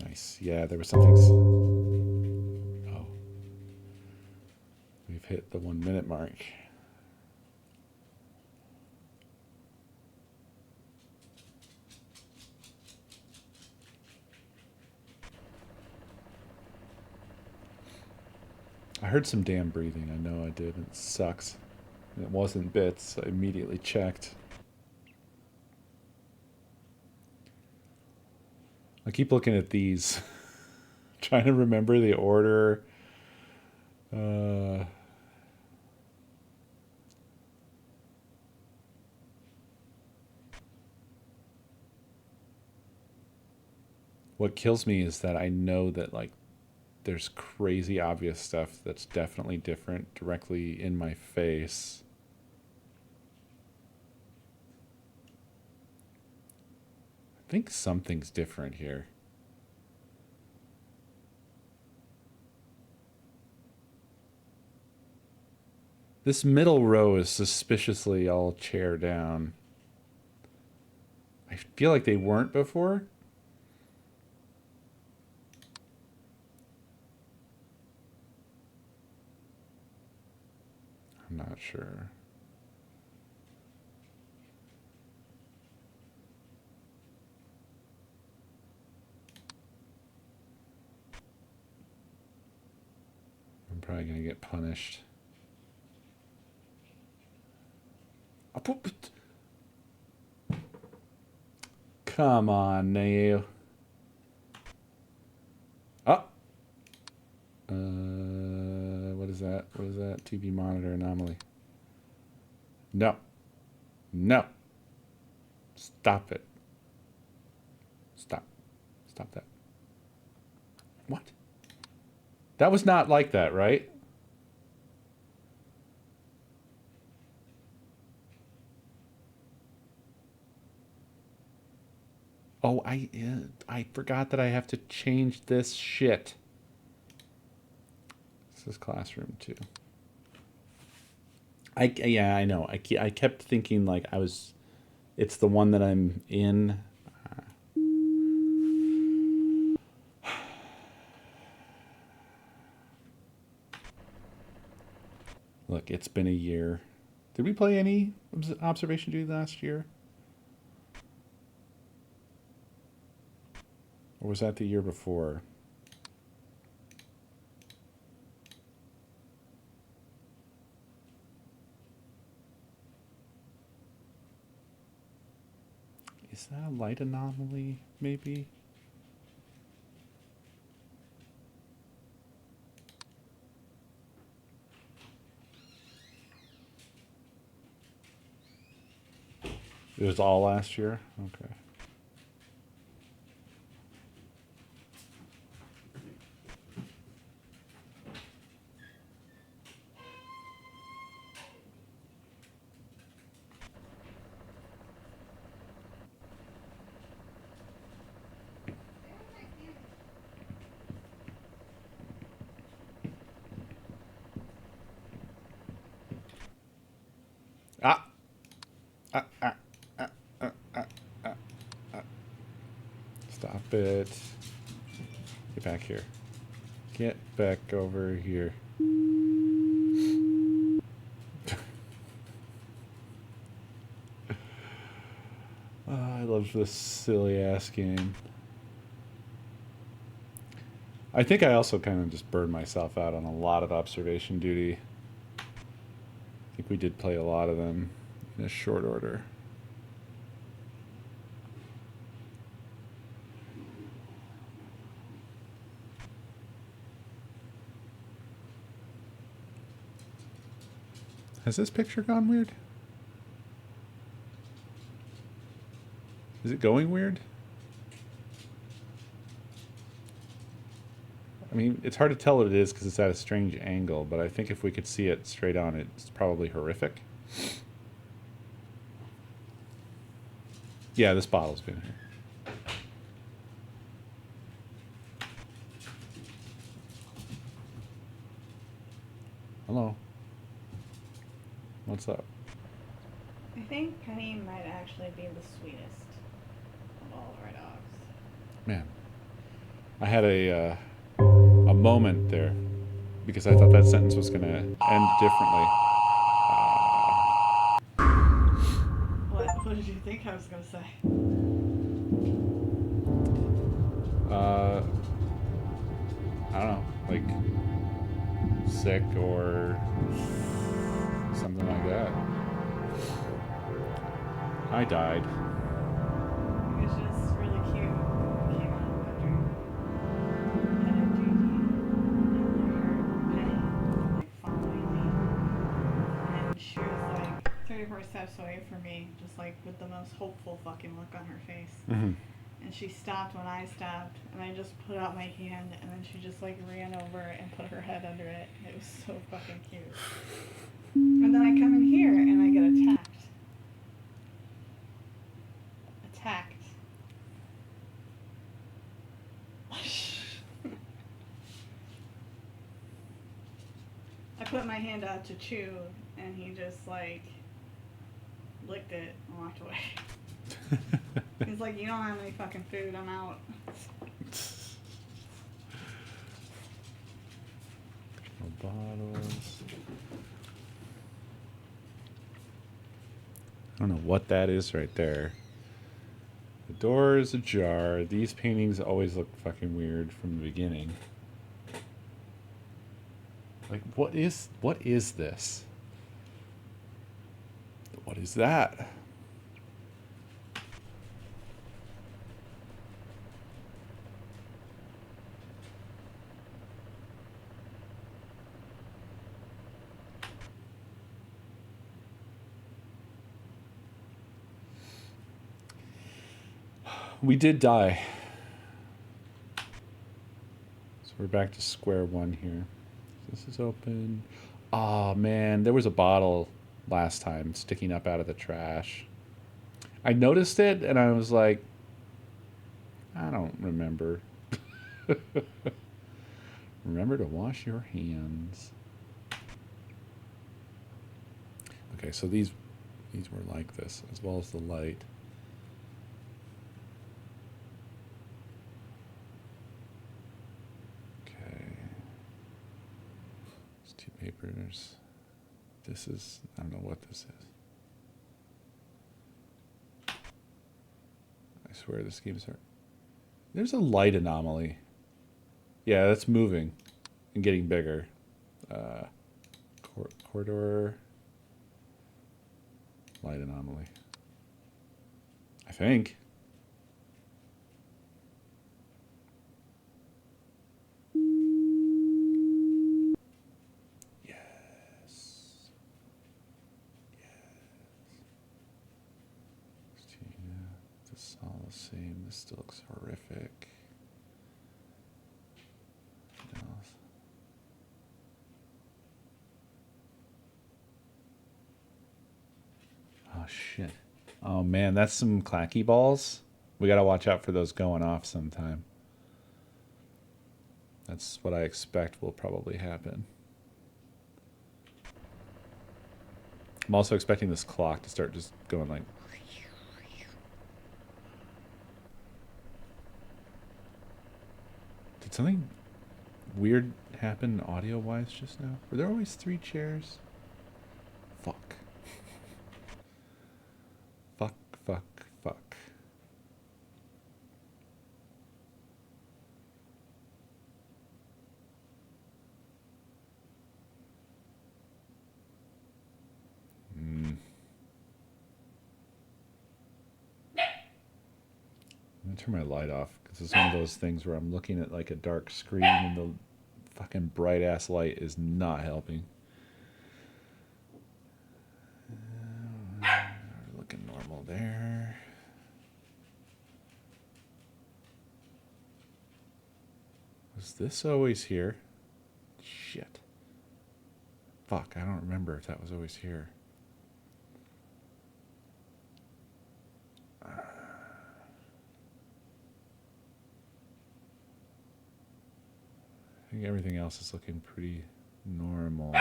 Nice. Yeah, there was something... Oh. We've hit the 1 minute mark. I heard some damn breathing. I know I did. It sucks. It wasn't bits. I immediately checked. I keep looking at these. Trying to remember the order. What kills me is that I know that, like, there's crazy obvious stuff that's definitely different directly in my face. I think something's different here. This middle row is suspiciously all chair down. I feel like they weren't before. I'm not sure. I'm probably gonna get punished. Come on, Neil. Oh. What is that? What is that? TV monitor anomaly. No. No. Stop it. Stop. Stop that. What? That was not like that, right? Oh, I forgot that I have to change this shit. This is classroom 2. Yeah, I know. I kept thinking like it's the one that I'm in. Look, it's been a year. Did we play any observation duty last year? Or was that the year before? Is that a light anomaly, maybe? It was all last year? Okay. Ah! Ah, ah, ah, ah, ah, ah, ah. Stop it. Get back here. Get back over here. Oh, I love this silly ass game. I think I also kind of just burned myself out on a lot of observation duty. I think we did play a lot of them in a short order. Has this picture gone weird? Is it going weird? I mean, it's hard to tell what it is because it's at a strange angle, but I think if we could see it straight on, it's probably horrific. Yeah, this bottle's been here. Hello. What's up? I think Penny might actually be the sweetest of all of our dogs. Man, I had a moment there because I thought that sentence was going to end differently. What did you think I was going to say? I don't know, like sick or something like that. I died. It was just really cute. It came out after petted Gigi and Penny like following me. And she was like 34 steps away from me, just like with the most hopeful fucking look on her face. Mm-hmm. And she stopped when I stopped, and I just put out my hand, and then she just like ran over and put her head under it. It was so fucking cute. And then I come in here and I get attacked. Attacked. I put my hand out to chew, and he just like licked it and walked away. He's like, you don't have any fucking food, I'm out. No bottles. I don't know what that is right there. The door is ajar. These paintings always look fucking weird from the beginning. Like, what is this? What is that? We did die. So So we're back to square one here. This is open. Oh man, there was a bottle last time sticking up out of the trash. I noticed it and I was like, I don't remember. Remember to wash your hands. Okay, so these were like this, as well as the light. Okay. There's two papers. This is, I don't know what this is. I swear this game's hard. There's a light anomaly. Yeah, that's moving and getting bigger. Corridor. Light anomaly. I think. Yes. This is all the same. This still looks horrific. What else? Oh shit. Oh man, that's some clacky balls. We gotta watch out for those going off sometime. That's what I expect will probably happen. I'm also expecting this clock to start just going like... Did something weird happen audio-wise just now? Were there always 3 chairs? Fuck. Fuck, fuck, fuck. I'm gonna turn my light off because it's one of those things where I'm looking at like a dark screen and the fucking bright ass light is not helping. Looking normal there. Was this always here? Shit. Fuck, I don't remember if that was always here. I think everything else is looking pretty normal.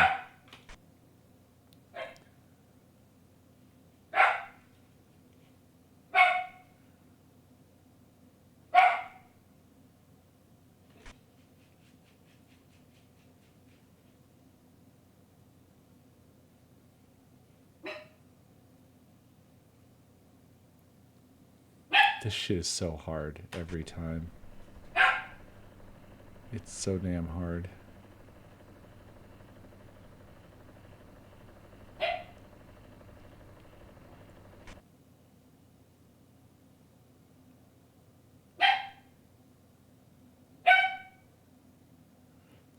This shit is so hard every time. It's so damn hard.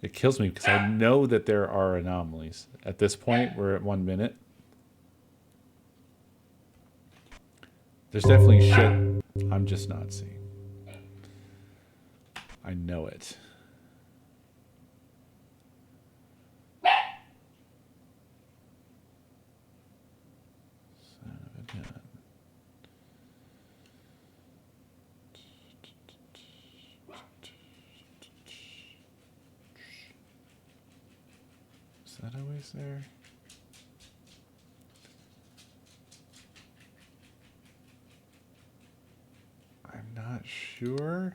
It kills me because I know that there are anomalies. At this point, we're at 1 minute. There's definitely shit I'm just not seeing. I know it. Son of a gun. Is that always there? I'm not sure.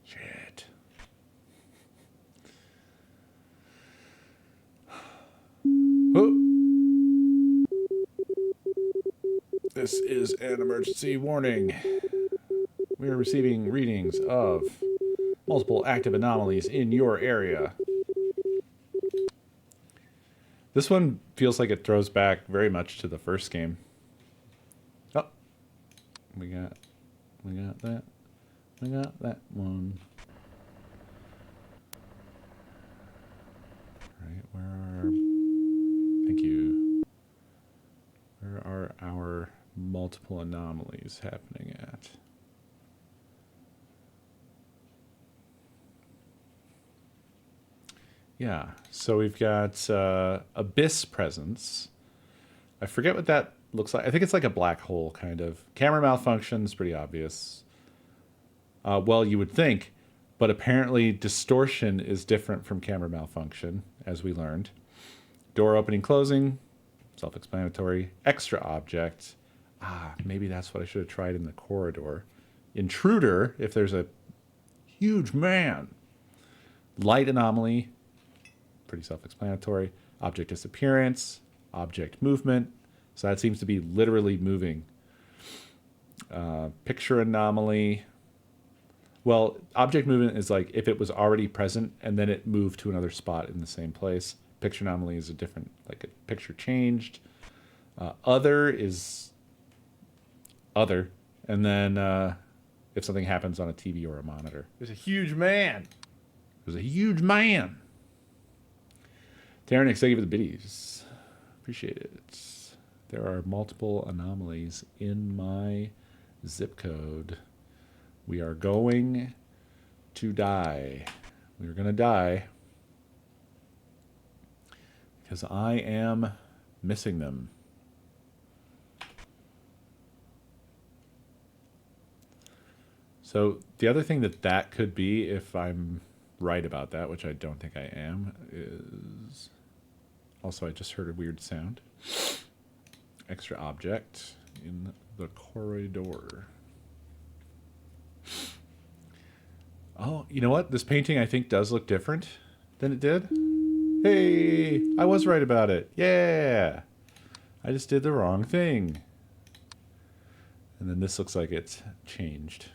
Shit. Oh. This is an emergency warning. We are receiving readings of multiple active anomalies in your area. This one feels like it throws back very much to the first game. Oh, we got that one. Where are... Thank you. Where are our multiple anomalies happening at? Yeah, so we've got Abyss presence. I forget what that looks like. I think it's like a black hole, kind of. Camera malfunction is pretty obvious. Well, you would think, but apparently distortion is different from camera malfunction, as we learned. Door opening, closing, self-explanatory. Extra object. Maybe that's what I should have tried in the corridor. Intruder, if there's a huge man. Light anomaly, pretty self-explanatory. Object disappearance, object movement. So that seems to be literally moving. Picture anomaly. Well, object movement is like if it was already present and then it moved to another spot in the same place. Picture anomaly is a different, like a picture changed. Other is other. And then if something happens on a TV or a monitor. There's a huge man. There's a huge man. Terranix, thank you for the biddies. Appreciate it. There are multiple anomalies in my zip code. We are going to die. We're going to die because I am missing them. So the other thing that could be, if I'm right about that, which I don't think I am, is also I just heard a weird sound. Extra object in the corridor. Oh, you know what? This painting I think does look different than it did. Hey, I was right about it. Yeah. I just did the wrong thing. And then this looks like it's changed.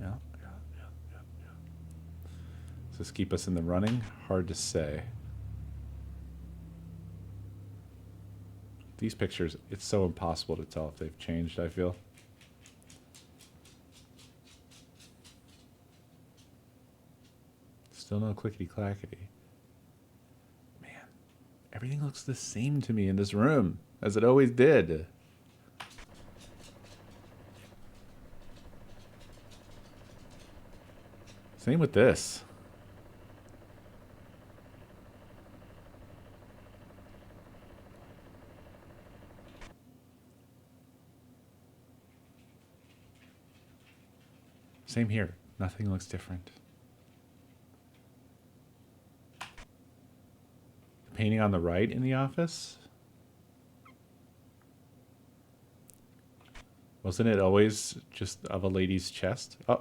Yeah. Does this keep us in the running? Hard to say. These pictures, it's so impossible to tell if they've changed, I feel. Still no clickety-clackety. Man, everything looks the same to me in this room, as it always did. Same with this. Same here. Nothing looks different. The painting on the right in the office? Wasn't it always just of a lady's chest? Oh.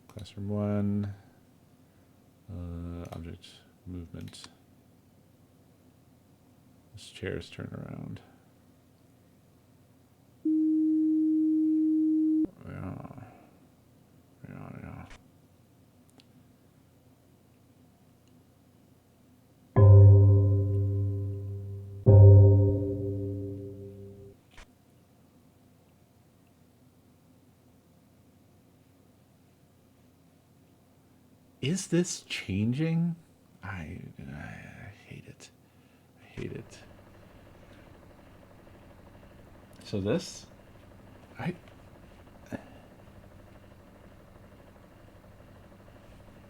Classroom 1. Object movement. This chair's turn around. Yeah. Is this changing? I hate it. I hate it. So this,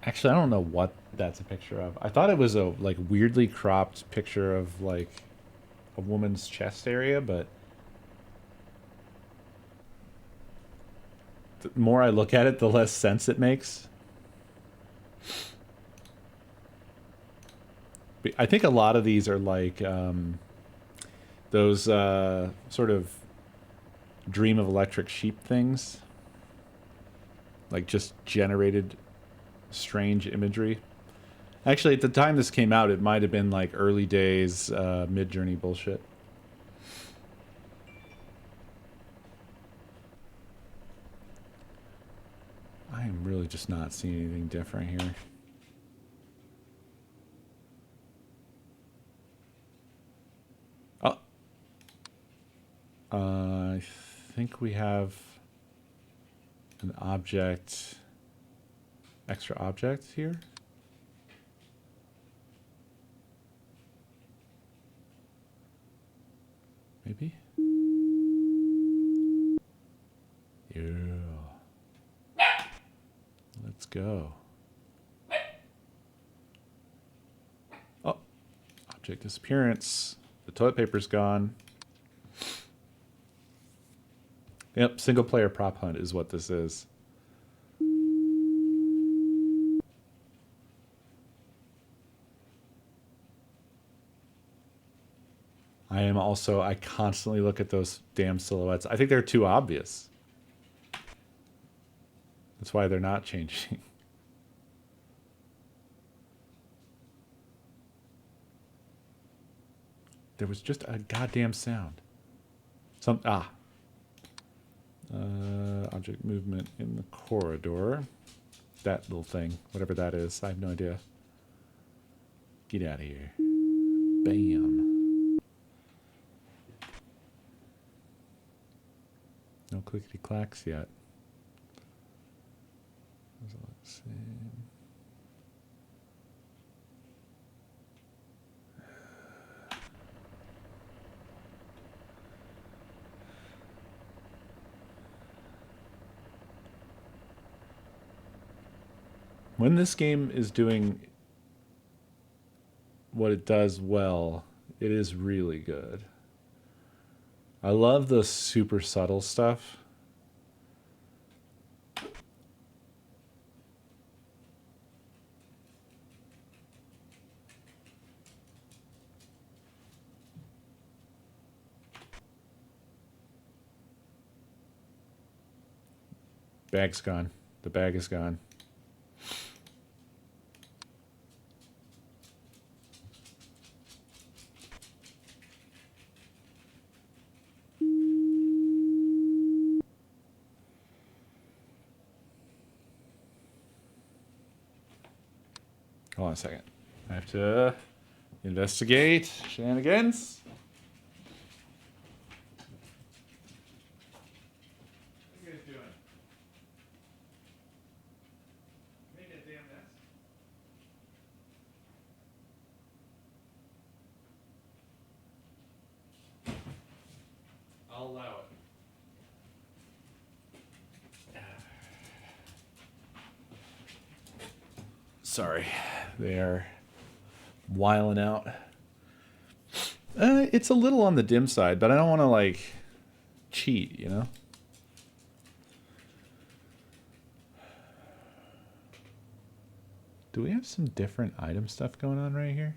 actually, I don't know what that's a picture of. I thought it was a like weirdly cropped picture of like a woman's chest area, but the more I look at it, the less sense it makes. I think a lot of these are like those sort of dream of electric sheep things, like just generated strange imagery. Actually, at the time this came out, it might have been like early days Mid-Journey bullshit. I am really just not seeing anything different here. I think we have an object, extra object here. Maybe. Yeah. Let's go. Oh, object disappearance. The toilet paper's gone. Yep, single player prop hunt is what this is. I constantly look at those damn silhouettes. I think they're too obvious. That's why they're not changing. There was just a goddamn sound. Object movement in the corridor. That little thing, whatever that is, I have no idea. Get out of here. Bam. No clickety clacks yet. Let's see. When this game is doing what it does well, it is really good. I love the super subtle stuff. Bag's gone. The bag is gone. Hold on a second. I have to investigate shenanigans. What are you guys doing? Making a damn mess. I'll allow it. Sorry, they are wiling out. It's a little on the dim side, but I don't want to like cheat, you know? Do we have some different item stuff going on right here?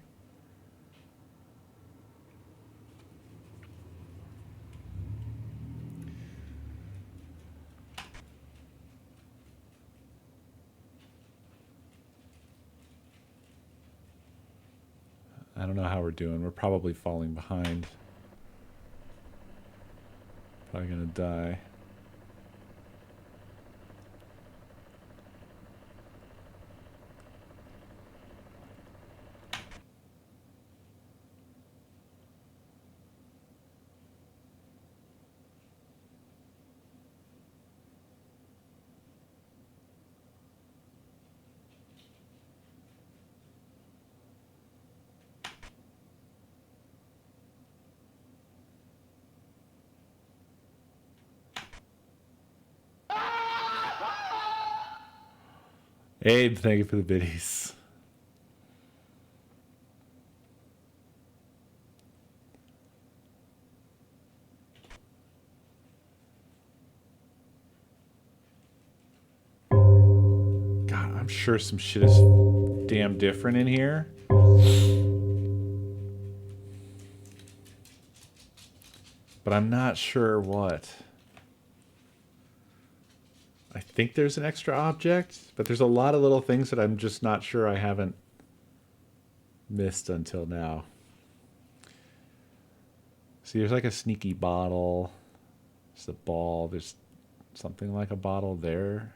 I don't know how we're doing. We're probably falling behind. Probably gonna die. Abe, thank you for the biddies. God, I'm sure some shit is damn different in here. But I'm not sure what. I think there's an extra object, but there's a lot of little things that I'm just not sure I haven't missed until now. See, there's like a sneaky bottle. There's a ball. There's something like a bottle there.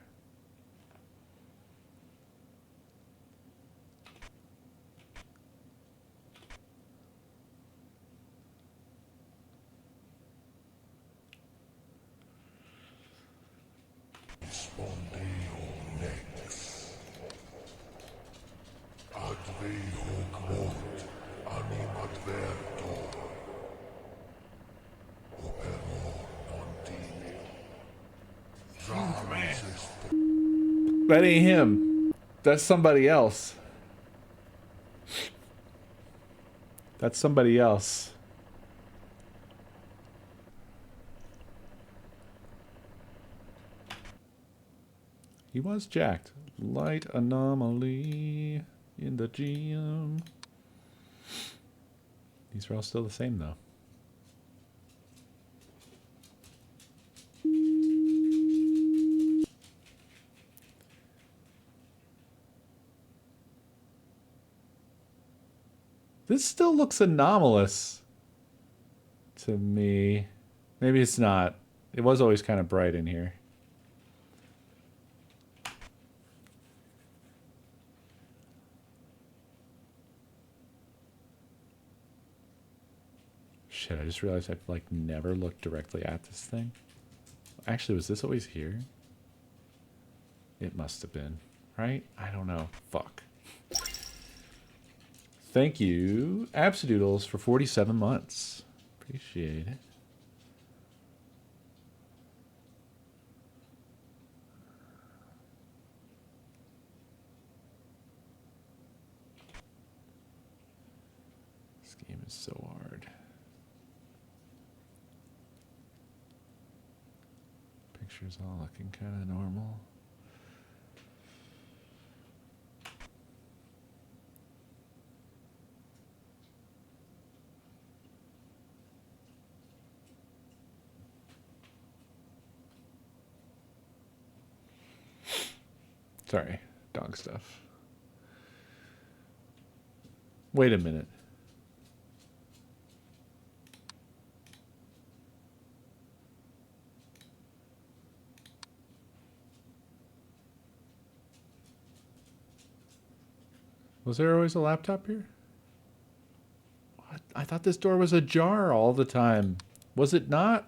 That ain't him. That's somebody else. That's somebody else. He was jacked. Light anomaly in the GM. These are all still the same, though. This still looks anomalous to me. Maybe it's not. It was always kind of bright in here. Shit, I just realized I've like never looked directly at this thing. Actually, was this always here? It must have been, right? I don't know. Fuck. Thank you, Absidoodles, for 47 months. Appreciate it. This game is so hard. Pictures all looking kind of normal. Sorry, dog stuff. Wait a minute. Was there always a laptop here? What? I thought this door was ajar all the time. Was it not?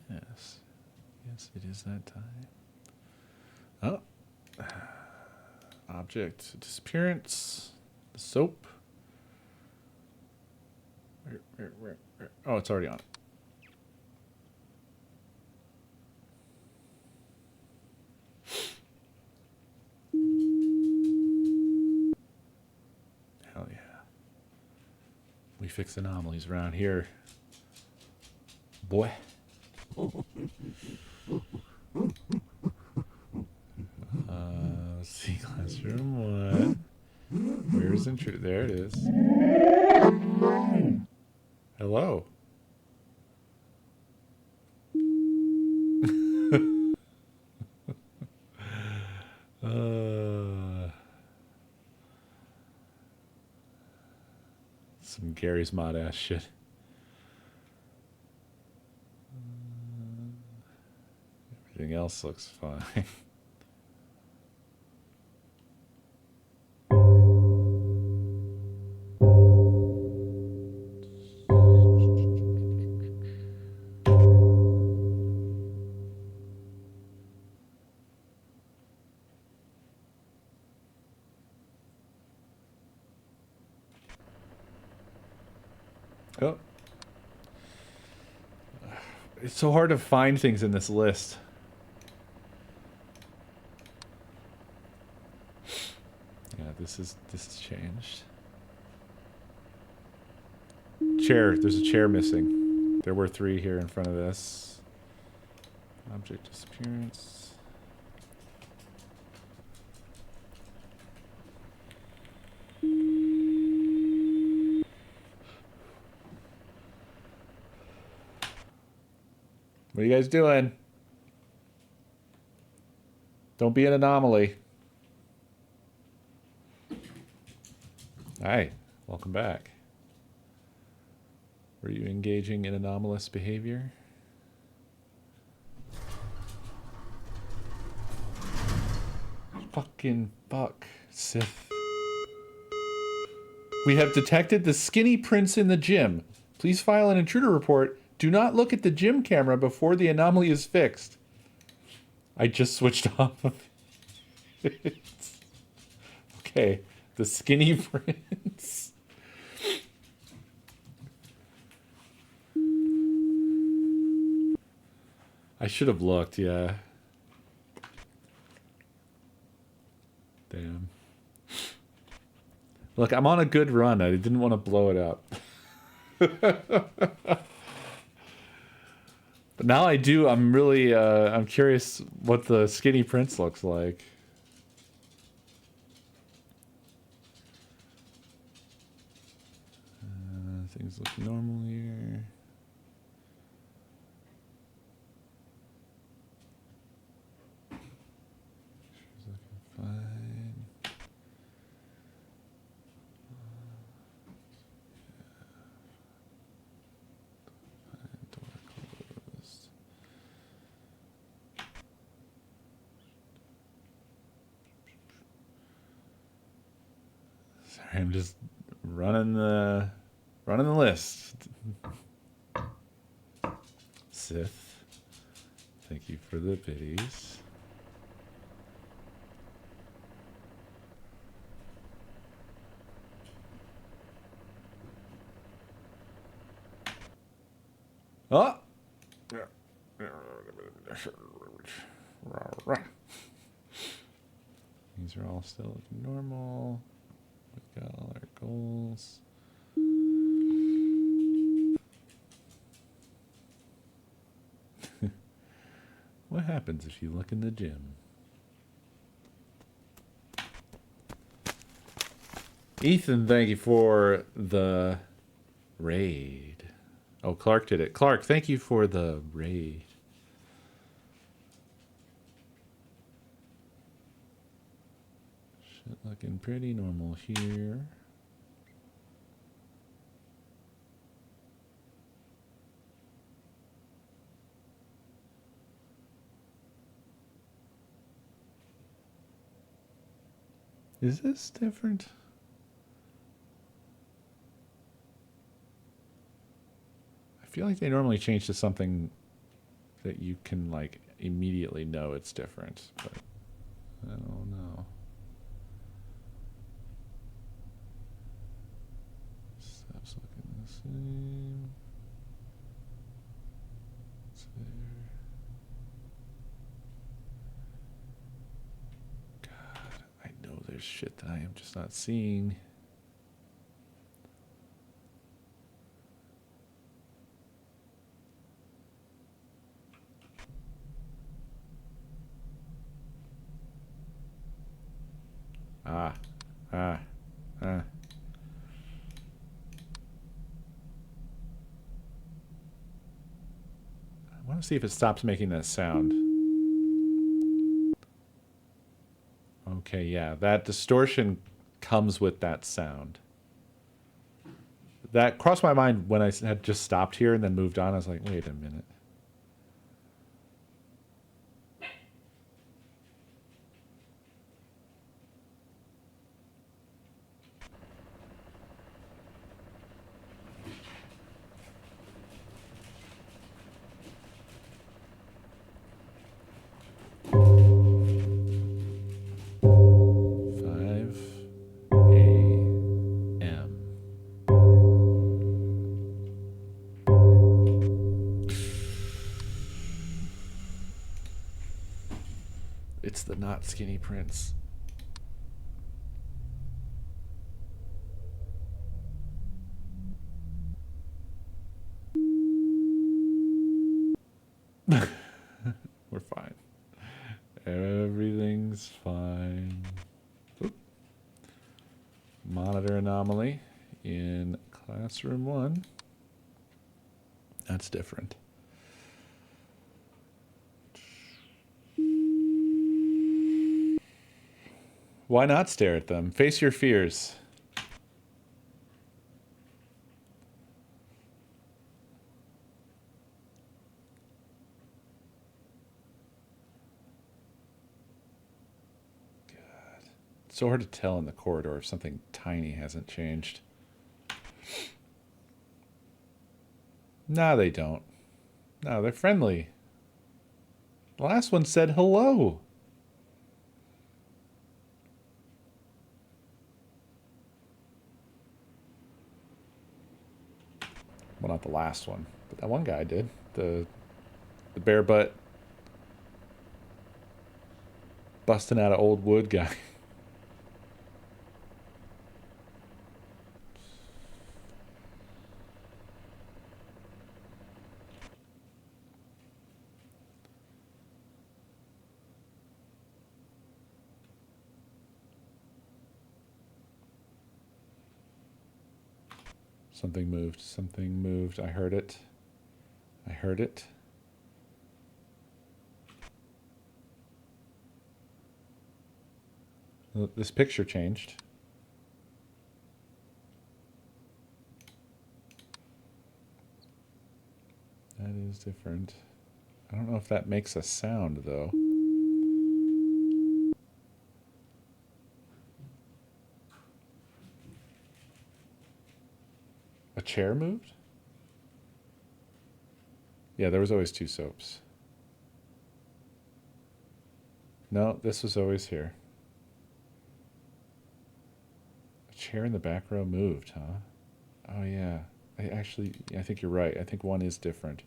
Yes. Yes, it is that time. Oh. Object disappearance. The soap. Where? Oh, it's already on. Hell yeah. We fix anomalies around here. Boy. Let's see, classroom 1. Where's intrude? There it is. Hello. Some Gary's mod ass shit. Everything else looks fine. Oh. It's so hard to find things in this list. Yeah, this is changed. Chair. There's a chair missing. There were 3 here in front of this. Object disappearance. What are you guys doing? Don't be an anomaly. Hi, welcome back. Were you engaging in anomalous behavior? Fucking fuck, Sith. We have detected the skinny prince in the gym. Please file an intruder report. Do not look at the gym camera before the anomaly is fixed. I just switched off of it. Okay, the skinny prince. I should have looked, yeah. Damn. Look, I'm on a good run. I didn't want to blow it up. But now I do. I'm really, I'm curious what the skinny prince looks like. Things look normal here. She's looking fine. Door closed. Sorry, I'm just running the list. Sith, thank you for the biddies. Oh! These are all still looking normal. We got all our goals. What happens if you look in the gym? Ethan, thank you for the raid. Oh, Clark did it. Clark, thank you for the raid. Shit looking pretty normal here. Is this different? I feel like they normally change to something that you can like immediately know it's different, but I don't know. Stuff's looking the same. It's there. God, I know there's shit that I am just not seeing. Ah. I want to see if it stops making that sound. Okay, yeah, that distortion comes with that sound. That crossed my mind when I had just stopped here and then moved on. I was like, wait a minute. It's the not skinny prince. We're fine. Everything's fine. Oop. Monitor anomaly in classroom 1. That's different. Why not stare at them? Face your fears. It's so hard to tell in the corridor if something tiny hasn't changed. Nah, they don't. No, they're friendly. The last one said hello. Well, not the last one, but that one guy did. The bare butt busting out of old wood guy. Something moved. Something moved. I heard it. I heard it. This picture changed. That is different. I don't know if that makes a sound, though. A chair moved? Yeah, there was always two soaps. No, this was always here. A chair in the back row moved, huh? Oh, yeah. I think you're right. I think one is different.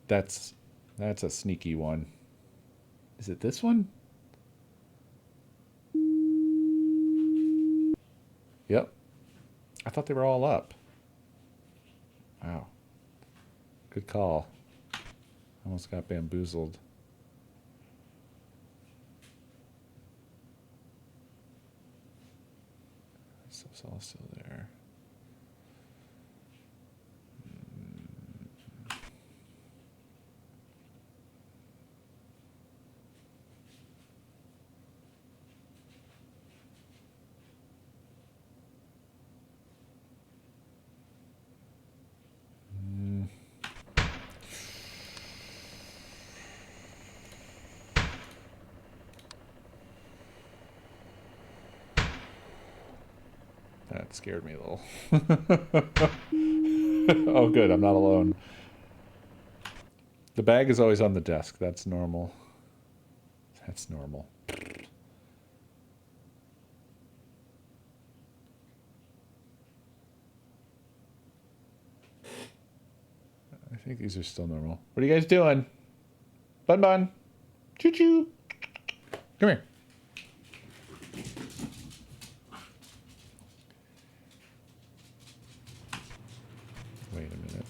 That's a sneaky one. Is it this one? Yep. I thought they were all up. Wow. Good call. Almost got bamboozled. Stuff's all still there. That scared me a little. Oh, good. I'm not alone. The bag is always on the desk. That's normal. That's normal. I think these are still normal. What are you guys doing? Bun Bun. Choo choo. Come here. Wait a minute.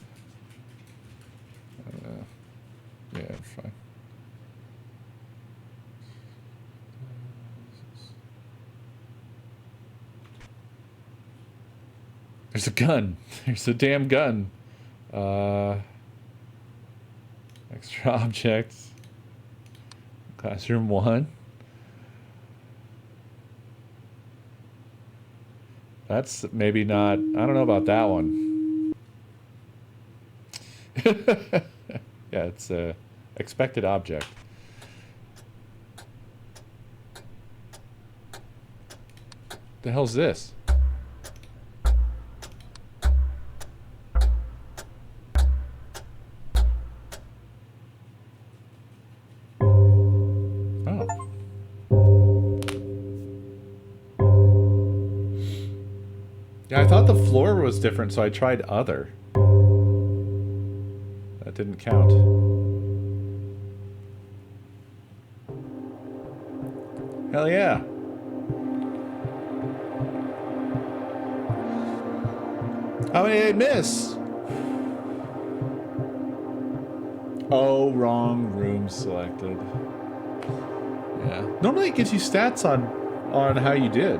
Yeah, fine. There's a gun. There's a damn gun. Extra objects. Classroom 1. That's maybe not... I don't know about that one. Yeah, it's a expected object. The hell's this? Oh. Yeah, I thought the floor was different, so I tried other. That didn't count. Hell yeah. How many did I miss? Oh, wrong room selected. Yeah. Normally it gives you stats on how you did.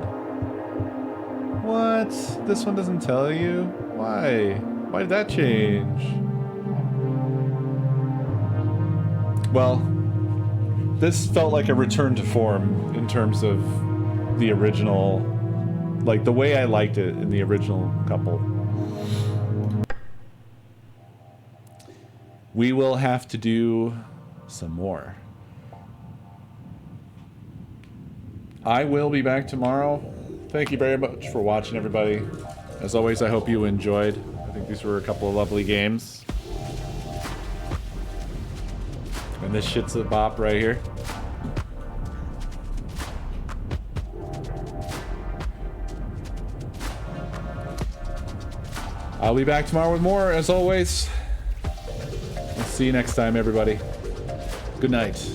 What? This one doesn't tell you? Why? Why did that change? Well, this felt like a return to form in terms of the original, like the way I liked it in the original couple. We will have to do some more. I will be back tomorrow. Thank you very much for watching, everybody. As always, I hope you enjoyed. I think these were a couple of lovely games. And this shit's a bop right here. I'll be back tomorrow with more, as always. I'll see you next time, everybody. Good night.